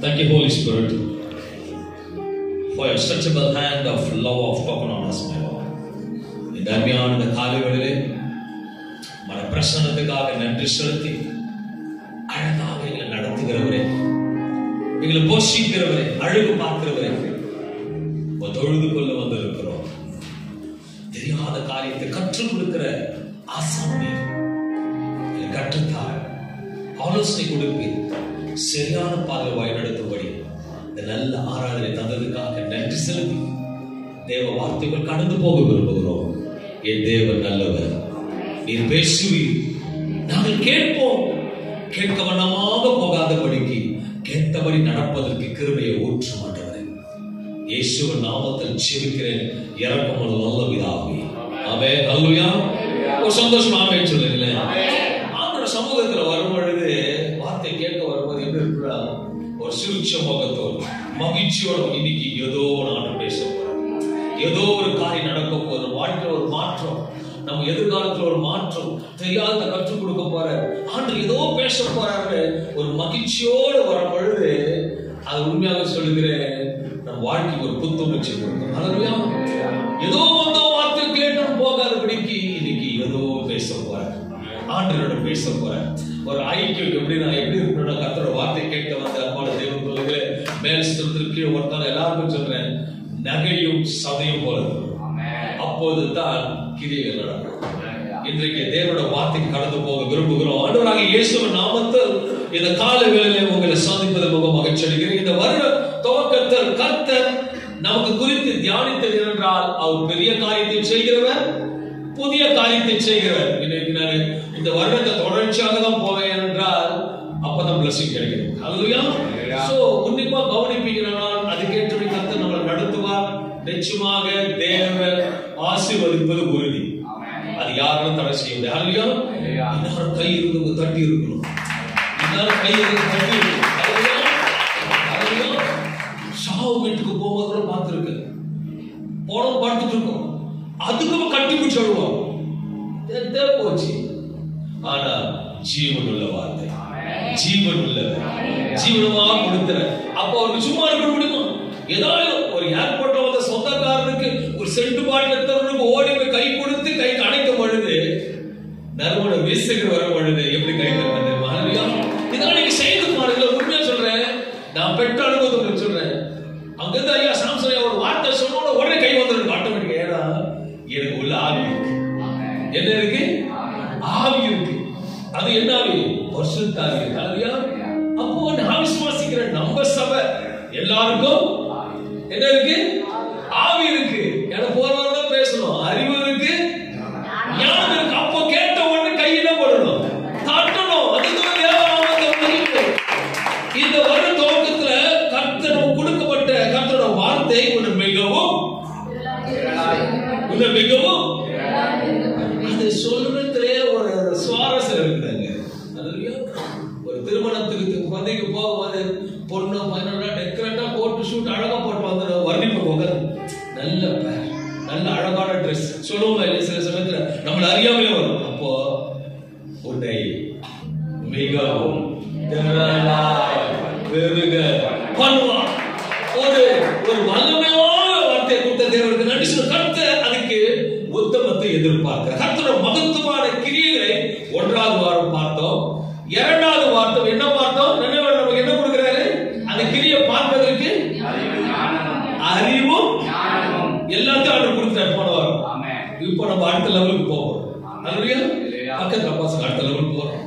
Thank you, Holy Spirit, for your stretchable hand of love of talking on us, my Lord. இந்த அருமையான இந்த காலைகளிலே மன பிரசன்னத்துக்காக நன்றி செலுத்தி அழகாக எங்களை நடத்துகிறவரே, எங்களை போஷிக்கிறவரே, அழகு பார்க்கிறவரே, தொழுது கொள்ள வந்திருக்கிறோம். தெரியாத காரியத்தை கற்றுக் கொடுக்கிற ஆசாமி கற்றுத்தார், ஆலோசனை கொடுப்பி சரியான பாதையில் வழிநடத்தும்படி இந்த நல்ல ஆராதனை தந்ததுக்காக நன்றி செலுத்தி தேவ வார்த்தைகள் கடந்து போக விரும்புகிறோம். என் தேவன் நல்லவர், நீர் பேசுவீர், நாங்கள் கேட்போம். கேட்க வண்ணமாக போகாதபடிக்கு கேட்டபடி நடப்பதற்கு கிருபையை ஊற்று மாட்டவரே. இயேசுவின் நாமத்தில் ஜெபிக்கிறேன், இரக்கமுள்ள நல்ல பிதாவே, ஆமென். அல்லேலூயா. ஒரு சந்தோஷம் ஆமென் சொல்லுங்களேன். ஆண்டவர் சமூகத்தில் வரும் பொழுது வார்த்தை கேட்க வரும்போது எப்படி இருக்கிறா? ஒரு சிரிச்ச முகத்தோடு மகிழ்ச்சியோட இன்னைக்கு ஏதோ நான் பேச போறேன், ஏதோ ஒரு காரியம் நடக்க போகுது, வாழ்க்கையில் ஒரு மாற்றம், நம்ம எதிர்காலத்தில் ஒரு மாற்றம், தெரியாத கற்றுக் கொடுக்க போற ஆண்டு ஏதோ பேச போறாரு. ஒரு மகிழ்ச்சியோடு வரும் பொழுது அது உண்மையாக சொல்லுகிறேன், நம்ம வாழ்க்கைக்கு ஒரு புத்துணர்ச்சி கொடுக்கும். அல்லேலூயா. ஏதோ வார்த்தை கேட்டு போகாதபடிக்கு இன்னைக்கு ஏதோ பேச போறாரு, ஆண்டவரோட பேச போறாரு. ஒரு ஐக்கியம் எப்படின்னா எப்படி இருக்கணும்னா, கர்த்தரோட வார்த்தை கேட்க வந்த அம்மாவோட தேவன் பிள்ளைகளே, மேல் ஸ்தலத்திற்கு கீழே ஒருத்தான எல்லாருக்கும் சொல்றேன், நகையும் சதையும் போல அப்போது தான் கிரியைகள் நடக்கும். இன்றைக்கு தேவனோட வார்த்தைக்கு கடந்து போக விரும்புகிறோம். ஆண்டவராகிய இயேசுவின் நாமத்தில் இந்த கால வேளையிலே உங்களை சந்திப்பதன் மூலம் மகிழ்ச்சி அடைகிறேன். இந்த வருட துவக்கத்தில் கர்த்தர் நமக்கு குறித்து தியானித்தது என்றால், அவர் பெரிய காரியத்தை செய்கிறவர், புதிய காரியத்தை செய்கிறவர். இன்னைக்கு நான் இந்த வருடத்தை தொடர்ச்சியாக தான் போவேன் என்றால் அப்பதான் பிளஸிங் கிடைக்கும். அல்லேலூயா. சோ உன்னிப்பா கவனிப்பீங்கன்னா அதுக்கேற்றபடி கர்த்தர் நம்மளை நடத்துவார். நிச்சயமாக தேவன் ஆசீர்வதிப்பது உறுதி, அது யாரும் தடை செய்ய முடியாது. அல்லேலூயா. எல்லாரும் கை இருந்து தட்டி இருக்கணும், எல்லாரும் கை இருந்து தட்டி இருக்கணும். அல்லேலூயா. அல்லேலூயா. சாவு வீட்டுக்கு போகும்போது பார்த்துருக்கு, போனோம் பார்த்துட்டு இருக்கோம், அதுக்கும் கட்டி பிடிச்சு அழுவோம், போச்சு. ஆனா ஜீவன் உள்ள வார்த்தை, ஜீவன் உள்ளவர், ஜீவனமாக கொடுக்கிற. அப்ப அவருக்கு சும்மா இருக்க முடியுமா? ஏதாவது ஒரு ஏர்போர்ட்ல வந்த சொந்தக்காரனுக்கு ஒரு செண்டு பாட்டில் தருணுக்கு ஓடி போய் கை கொடுத்து கை அணைக்கும் பொழுது, நறுமண வீசுகிற வரும் பொழுது எப்படி கை தருவது? இதான் நீங்க செய்து பாருங்க. உண்மையா சொல்றேன், நான் பெற்ற அனுபவத்தை சொல்றேன். அங்கிருந்து ஐயா சாம்சன் ஒரு வார்த்தை சொன்னோட உடனே கை வந்துடும் ஆட்டோமேட்டிக்கா. ஏன்னா எனக்கு உள்ள ஆவி இருக்கு. என்ன இருக்கு? ஆவி இருக்கு. அது என்ன ஆவி? பரிசுத்த ஆவி. அல்லேலூயா. அப்போ நான் விசுவாசிக்கிறேன், நம்ம சபை எல்லாருக்கும் என்ன இருக்கு? ஆவி இருக்கு. ஏன்னா போறவங்க பேசணும், அறிவு இருக்கு, ஞானம் இருக்கு. அப்போ கேட்ட உடனே கையில போடணும், தட்டணும். அதுதான் தேவநாமத்தை மகிமை. இந்த வருட துவக்கத்துல கர்த்தர் கொடுக்கப்பட்ட கர்த்தரோட வார்த்தை ஒன்று மிகவும் அது சொல்றதுலே ஒரு சுவாரஸ்யம் இருக்குங்க. ஒரு திருமணத்துக்கு பந்திக்கு போகும்போது பொண்ணு பையனோட டெக்கரேட்டா போட்டு ஷூட் அழகா போட்டு வந்து வர்ணிப்பு போக நல்ல பேர், நல்ல அழகான ட்ரெஸ் சொல்லுவாங்க. இல்லை சில சமயத்துல நம்மள அறியாமலே வரும். அப்போ உன்னை மிகவும் பெருக பண்ணுவான். ஒரு வல்லமையான வார்த்தை கொடுத்த தேவனுக்கு நன்றி சொல்ல. கர்த்தர் அதுக்கு உத்தமத்தை எதிர்பார்க்கிறார். கர்த்தரோட மகத்துவமான கிரியைகளை 1வது வாரம் பார்த்தோம். 2வது வாரம் என்ன பார்த்தோம்? நமக்கு என்ன கொடுக்கிறாரு? அந்த கிரியை பார்ப்பதற்கு அறிவும் எல்லாத்தையும் அவர் கொடுத்தார் போன வாரம். இப்போ நம்ம அடுத்த லெவலுக்கு போவோம். அல்லேலூயா. பக்கத்துல பசங்க அடுத்த லெவலுக்கு போறோம்.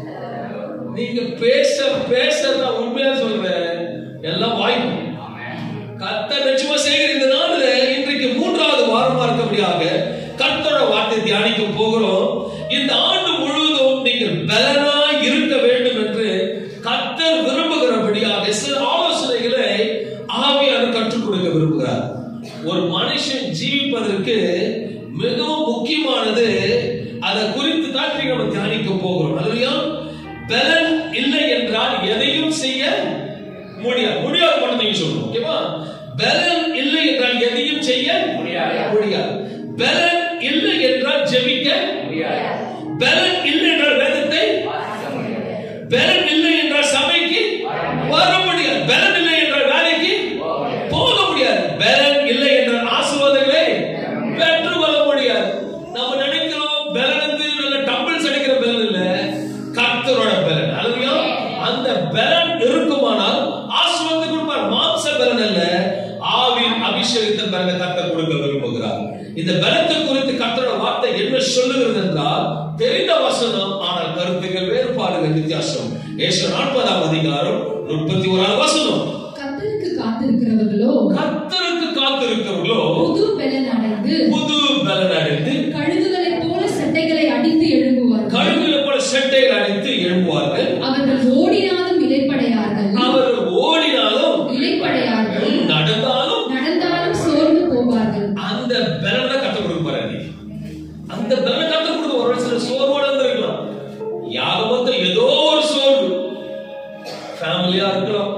நீங்க பேச பேச நான் உண்மையா சொல்றேன், எல்லாம் வாய்ப்பு கர்த்தர் நிச்சயமா செய்கிற இந்த நாளில் இன்றைக்கு 3வது வாரமா இருக்கபடியாக கர்த்தரோட வார்த்தை தியானிக்க போகிறோம். இந்த ஆண்டு முழுவதும் நீங்கள் பலனா இருக்க வேண்டும் என்று கர்த்தர் விரும்புகிறபடியாக சில ஆலோசனைகளை ஆவியானவர் கற்றுக் கொடுக்க விரும்புகிறார். ஒரு மனுஷன் ஜீவிப்பதற்கு மிகவும் முக்கியமானது, அதை குறித்து தான் நம்ம தியானிக்க போகிறோம். அல்லேலூயா. பலன் இல்லை என்றால் எதையும் செய்ய முடியாது. முடியாது மட்டும் நீங்க சொல்லணும். ஓகேவா? பலன் இல்லை என்றால் எதையும் செய்ய முடியாது. பலன் இல்லை என்றால் ஜெபிக்க முடியாது. பலன் இல்லை என்றால் வேதத்தை, பலன் இல்லை என்றால் இந்த பலத்தை குறித்து கர்த்தருடைய வார்த்தை என்ன சொல்லுகிறது என்றால், தெரிந்த வசனம், ஆனால் கருத்துக்கள் வேறுபாடுகள் வித்தியாசம். ஏசாயா 40ஆம் அதிகாரம் 31ஆம் வசனம். கர்த்தருக்கு காத்திருக்கிறவர்களோ புது பலன் அடைந்து கழுகுகளைப் போல செட்டைகளை அடித்து எழும்புவார்கள். அவர்கள் ஓடினாலும் இளைப்படையார்கள். நடந்தாலும் சோர்ந்து போவார்கள். அந்த பலனை கற்றுக் கொடுப்பாரு. அந்த பலனை கற்றுக் கொடுக்க ஒரு சில சோர்வோட இருக்கலாம். யாரும் ஏதோ ஒரு சோர்வு, ஃபேமிலியா இருக்கலாம்,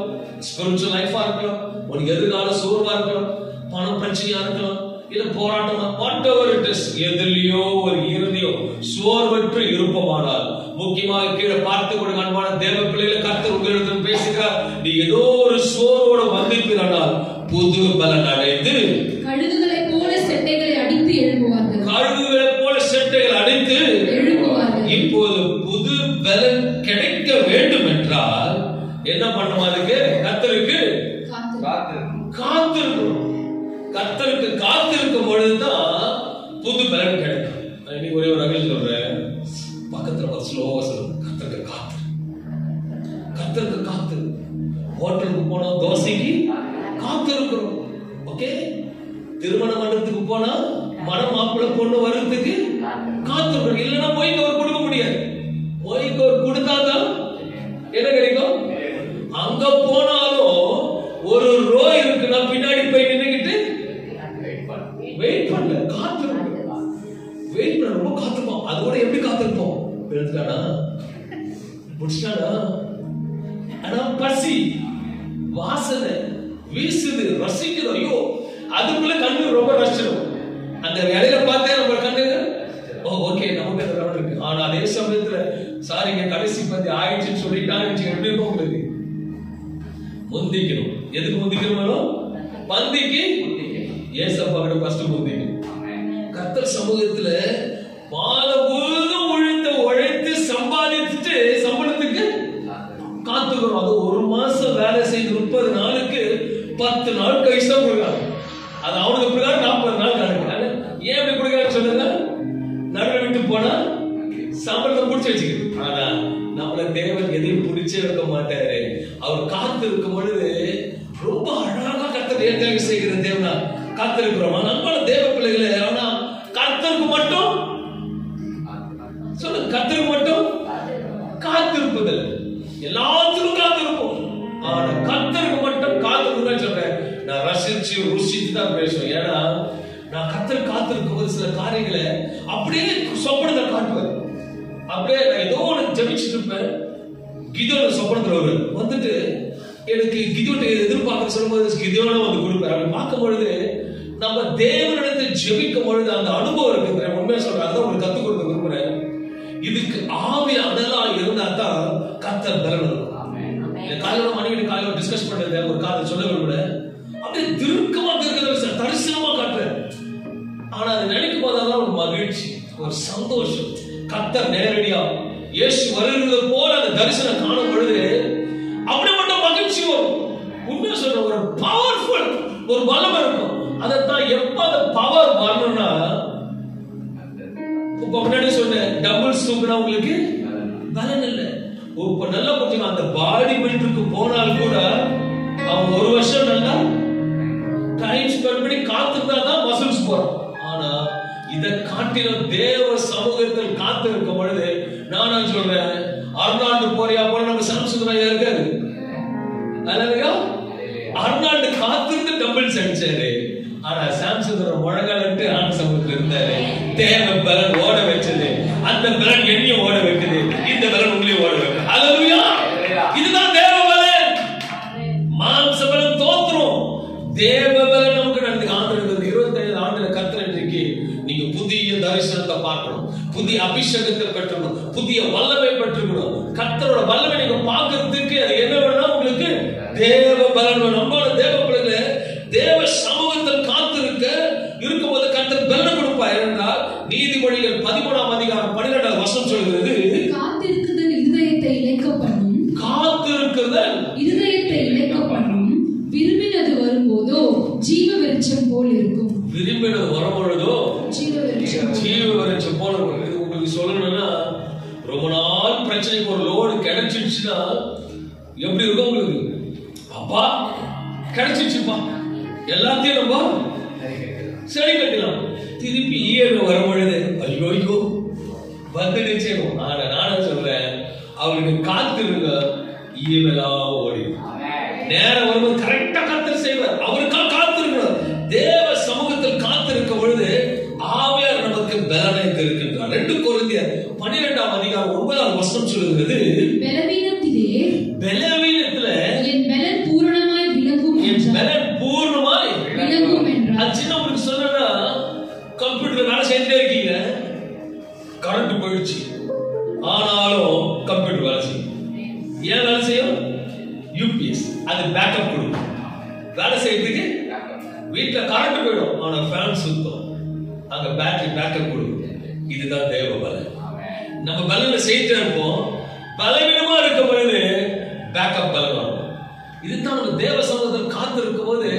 ஸ்பிரிச்சுவல் லைஃபா இருக்கலாம், ஒரு எதிர்கால சோர்வா இருக்கலாம், பண பிரச்சனையா இருக்கலாம், இல்ல போராட்டமா, whatever it is, எதிலையோ ஒரு இறுதியோ சோர்வற்று இருப்பமானால், முக்கியமாக கீழே பார்த்து கொடுங்க அன்பான தேவ பிள்ளைகளை, கர்த்தர் உங்களிடம் பேசுகிறார். நீ ஏதோ ஒரு சோர்வோட வந்திருக்கிறானால் புது பலன் அடைந்து கழுகுகளைப் போல செட்டைகளை அடித்து எழும்புவார்கள். இப்போது புது பலன் கிடைக்க வேண்டும் என்றால் என்ன பண்ணுமா? அதுக்கு கர்த்தருக்கு காத்திருக்கணும். கர்த்தருக்கு காத்திருக்கும் பொழுதுதான் புது பலன் கிடைக்கும். இன்னைக்கு ஒரே ஒரு வகையில் சொல்றேன், பக்கத்துல ஒரு ஸ்லோவா சொல்லுங்க, கர்த்தருக்கு காத்து. ஹோட்டலுக்கு போனோம், தோசைக்கு காத்திருக்கிறோம். ஓகே, திருமண மண்டபத்துக்கு போனா மனம் மாப்பிள்ளை பொண்ணு வர்றதுக்கு காத்திருக்கிறோம். இல்லைன்னா மொய்கோர் கொடுக்க முடியாது. மொய்கோர் கொடுத்தாதான் என்ன கிடைக்கும்? அங்க போனாலும் ஒரு ரோ இருக்குன்னா பின்னாடி போய் நின்னுக்கிட்டு வெயிட் பண்ணல, காத்திருக்கோம். வெயிட் பண்ண ரொம்ப காத்திருப்போம். அதோட எப்படி காத்திருப்போம்? எடுத்துட்டானா, முடிச்சிட்டானா, ஆனா பசி, வாசனை வீசுது, ரசிக்குது. ஐயோ, அதுக்குள்ள கண்ணு ரொம்ப ரசிச்சிடும். அந்த இடையில பார்த்தே நம்ம கண்ணு ஓகே நமக்கு அந்த ரவுண்ட் இருக்கு. ஆனா அதே சமயத்துல சாரிங்க கடைசி பத்தி ஆயிடுச்சுன்னு சொல்லிட்டாங்க, எப்படி இருக்கும் உங்களுக்கு? முந்திக்கணும். எதுக்கு முந்திக்கணும்? பந்திக்கு. ஏசப்பா கிட்ட ஃபர்ஸ்ட் முந்திக்கணும். கர்த்தர் சமூகத்துல மாலபூதம் உழைத்து சம்பாதிச்சுட்டு சம்பளத்துக்கு காத்துக்கிறோம். அது ஒரு மாசம் வேலை செய்து 30 நாளுக்கு 10 நாள் கழிச்சு தான் கொடுக்குறாங்க. அது அவனுக்கு பிரகாரம் 40 நாள் கணக்கு. ஏன் இப்படி கொடுக்குறாங்க சொல்லுங்க? நடுவில் விட்டு போனா சம்பளத்தை பிடிச்சி வச்சுக்கிறது. ஆனா நம்மள தேவன் எதையும் பிடிச்சே வைக்க மாட்டாரு. அவர் காத்து இருக்கும் பொழுது ரொம்ப அழகா கர்த்தர் ஏற்கனவே செய்கிற தேவனா காத்திருக்கிறோம். நம்மள தேவ பிள்ளைகளை, ஆனா கர்த்தருக்கு மட்டும் சொல்லுங்க, கர்த்தருக்கு மட்டும் காத்திருப்பதில்லை. எல்லாத்துக்கும் காத்திருப்போம், ஆனா கர்த்தருக்கு மட்டும் காத்திருப்பேன் சொல்றேன். நான் ரசிச்சு ருசிச்சு தான் பேசுவேன். ஏன்னா நான் கர்த்தர் காத்திருக்கும் போது சில காரியங்களை அப்படியே சொப்பனத்தை காட்டுவேன். அப்படியே நான் ஏதோ ஒன்று ஜபிச்சுட்டு இருப்பேன். கிதியோட சொப்பனத்துல ஒரு வந்துட்டு எனக்கு கிதியோட எதிர்பார்க்க சொல்லும்போது கிதியோட வந்து கொடுப்பேன். அப்படி பார்க்கும் பொழுது நம்ம தேவனிடத்தை ஜெபிக்கும் பொழுது அந்த அனுபவம் இருக்கு. உண்மையா சொல்றேன், அதான் உங்களுக்கு கத்துக் கொடுக்க விரும்புறேன். இதுக்கு ஆவி அனலா இருந்தா தான் கர்த்தர் பலன் இருக்கும். காலையில மனைவி காலையில டிஸ்கஸ் பண்றது ஒரு காலை சொல்ல விரும்புறேன். அப்படியே திருக்கமா இருக்கிற தரிசனமா காட்டுறேன். ஆனா அதை நினைக்கும் போதெல்லாம் ஒரு மகிழ்ச்சி, ஒரு சந்தோஷம். கர்த்தர் நேரடியா இயேசு வருகிறது போல அந்த தரிசனம் காணும் பொழுது அப்படி மட்டும் மகிழ்ச்சி வரும். உண்மையா சொல்ற ஒரு பவர்ஃபுல் ஒரு பலம் இருக்கும். அதைத்தான் எப்ப அந்த பவர் வரணும்னா, இப்ப முன்னாடி சொன்ன டபுள் தூக்குனா உங்களுக்கு பலன் இல்லை. இப்ப நல்லா புரிஞ்சுக்கணும், அந்த பாடி பில்டருக்கு போனால் கூட அவன் ஒரு வருஷம் நல்லா டைம் ஸ்பெண்ட் பண்ணி காத்துட்டா தான் மசில்ஸ் போறான். ஆனா இதை காட்டிலும் தேவ சமூகத்தில் காத்து இருக்கும் பொழுது நான் சொல்றேன், அர்னால்டு போறியா போல நம்ம சாம்சன் இருக்காரு. அல்லையா, அர்னால்டு காத்திருந்து டம்பிள்ஸ் அடிச்சாரு. ஆனா சாம்சன் முழங்காலிட்டு ஆண் சமூகத்தில் இருந்தாரு. தேவ பலன் ஓட வச்சது, அந்த பலன் என்னையும் ஓட வைக்குது, இந்த பலன் உங்களையும் ஓட வைக்குது. அல்லேலூயா, இதுதான் தேவ பலன். மாம்ச பலன் தோத்துரும், தேவ பலன் நமக்கு நடந்து ஆண்டு 25 ஆண்டு கர்த்தர் இன்றைக்கு நீங்க புதிய தரிசனத்தை பார்க்கணும், புதிய அபிஷேகத்தை பெற்றணும், புதிய வல்லமை பெற்றுக்கணும். கர்த்தரோட வல்லமை நீங்க பார்க்கிறதுக்கு அது என்ன வேணும்னா உங்களுக்கு தேவ பலன். நம்மளோட தேவ பிள்ளைகளை தேவ சமூகத்தில் காத்திருக்க இருக்கும்போது கர்த்தர் பலன் கொடுப்பார். என்றால் நீதிமொழிகள் 13ஆம் அதிகாரம் 12ஆம் வசனம் சொல்கிறது, காத்திருக்குதல் இதயத்தை இளைக்க பண்ணும். காத்திருக்குதல் இதயத்தை இளைக்க பண்ணும். விரும்பினது வரும்போதோ ஜீவ வெளிச்சம் போல் இருக்கும். விரும்பினது வரும்பொழுதோ வந்துச்சுன்னா எப்படி இருக்கும் உங்களுக்கு? அப்பா கிடைச்சிச்சுப்பா, எல்லாத்தையும் நம்ம சரி கட்டலாம். திருப்பி இஎம்ஐ வரும் பொழுது ஐயோ வந்துடுச்சு. ஆனா நானும் சொல்றேன், அவருக்கு காத்திருங்க, இஎம்ஐலாம் ஓடி நேரம் வரும்போது கரெக்டா கர்த்தர் செய்வார். அவருக்காக காத்திருக்கணும். தேவ சமூகத்தில் காத்திருக்க பொழுது ஆவியார் நமக்கு பலனை இருக்கின்றார். 2 கொரிந்தியர் 12ஆம் அதிகாரம் 9ஆம் வசனம் சொல்லுகிறது, பலவீனத்திலே என் பலன் பூரணமாய் விளங்கும். என் பலன் பூரணமாய் விளங்கும் என்றார். அது சின்ன உங்களுக்கு சொன்னா, கம்ப்யூட்டர் வேலை செய்துட்டே இருக்கீங்க, கரண்ட் போயிடுச்சு, ஆனாலும் கம்ப்யூட்டர் வேலை செய்யும். ஏன் வேலை செய்யும்? யூபிஎஸ் அது பேக்கப் கொடுக்கும். வேலை செய்யறதுக்கு வீட்டுல கரண்ட் போயிடும், ஆனா ஃபேன் சுத்தம், அங்க பேட்டரி பேக்கப் கொடுக்கும். இதுதான் தேவ பலன். நம்ம பலனை செய்துட்டே இருப்போம், பலவீனமா இருக்கும் பொழுது பேக்கப் பலன் வரும். இதுதான் நம்ம தேவ சமூகத்தில் காத்திருக்கும் போது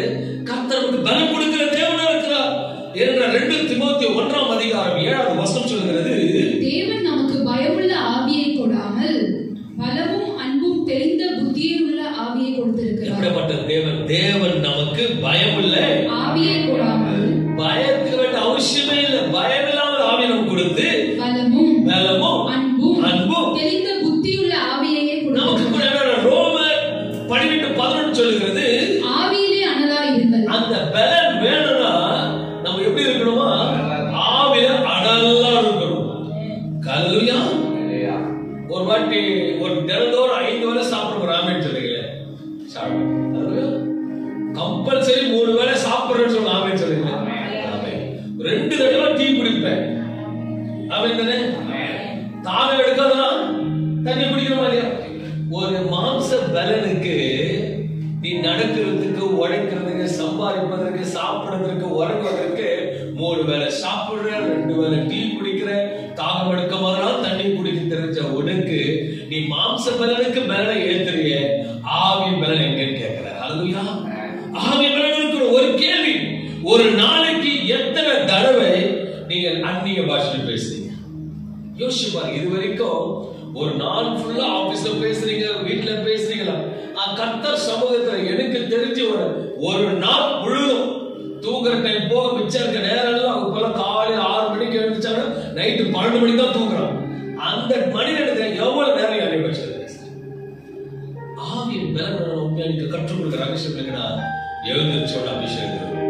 கர்த்தர் நமக்கு பலன் கொடுக்கிற தேவனா இருக்கிறார். என்ற 2 தீமோத்தேயு 1ஆம் அதிகாரம் 7ஆவது வசனம் சொல்கிறது, தேவன் நமக்கு பயமுள்ள ஆவியை கொடாமல் பலமும் அன்பும் தெளிந்த புத்தியுள்ள ஆவியை கொடுத்திருக்கிறார். இப்படிப்பட்ட தேவன், தேவன் நமக்கு பயமுள்ள ஆவியை கொடாமல், பயத்துக்கு வேண்டிய அவசியமே இல்லை, பயமில்லாமல் ஆவியை நமக்கு கொடுத்து பலமும் அன்பும் தெளிந்த புத்தியுள்ள ஆவியையே கொடுத்திருக்கிறார். ரோமர் 12:11 சொல்லுகிறது, ஆவியிலே அனலாய் இருங்கள். அந்த பலன் வேணும்னா நம்ம எப்படி இருக்கணுமா? ஆவியில அனலா இருக்கணும். ஹல்லேலூயா. ஒரு வாட்டி ஒரு தினந்தோறும் 5 வேளை சாப்பிடுற ராமன் சொல்லுங்களே, கம்பல்சரி 3 வேளை சாப்பிடுறேன்னு சொல்ல ராமன் சொல்லுங்களே. 2 தடவை டீ குடிப்பேன். அவன் தானே தானே எடுக்காதான் தண்ணி குடிக்கிறோமா இல்லையா? ஒரு மாம்ச பலனுக்கு நீ நடக்கிறதுக்கு, உழைக்கிறதுக்கு, சம்பாதிப்பதற்கு, சாப்பிடுறதுக்கு, உறங்குவதற்கு 3 வேளை சாப்பிடுற, 2 வேளை டீ குடிக்கிற, தாகம் எடுக்க போதெல்லாம் தண்ணி குடிக்க தெரிஞ்ச உனக்கு நீ மாம்ச பலனுக்கு பலனை ஏத்துறிய, ஆவி பலன் எங்கன்னு கேட்கிற. ஹல்லேலூயா. ஆவி பலனுக்கு ஒரு கேள்வி, ஒரு நாளைக்கு எத்தனை தடவை நீங்க அந்நிய பாஷையில பேசுறீங்க? யோசிச்சு பாருங்க. இது வரைக்கும் ஒரு நாள் ஃபுல்லா ஆபீஸ்ல பேசுறீங்க, வீட்டுல பேசுறீங்களா? கர்த்தர் சமூகத்துல எனக்கு தெரிஞ்சு ஒரு நாள் முழுதும் தூங்குற டைம் போக மிச்சம் இருக்க நேரம் எல்லாம் அவங்க போல காலையில 6 மணிக்கு எழுந்திருச்சாங்க, நைட்டு 12 மணிக்கு தான் தூங்குறான். அந்த மணி நேரத்துல எவ்வளவு நேரம் அனுபவிச்சது? ஆவியின் பலன் உண்மையா கற்றுக் கொடுக்குற அபிஷேகம் இருக்குன்னா, எழுந்திருச்சோட அபிஷேகம் இருக்கும்,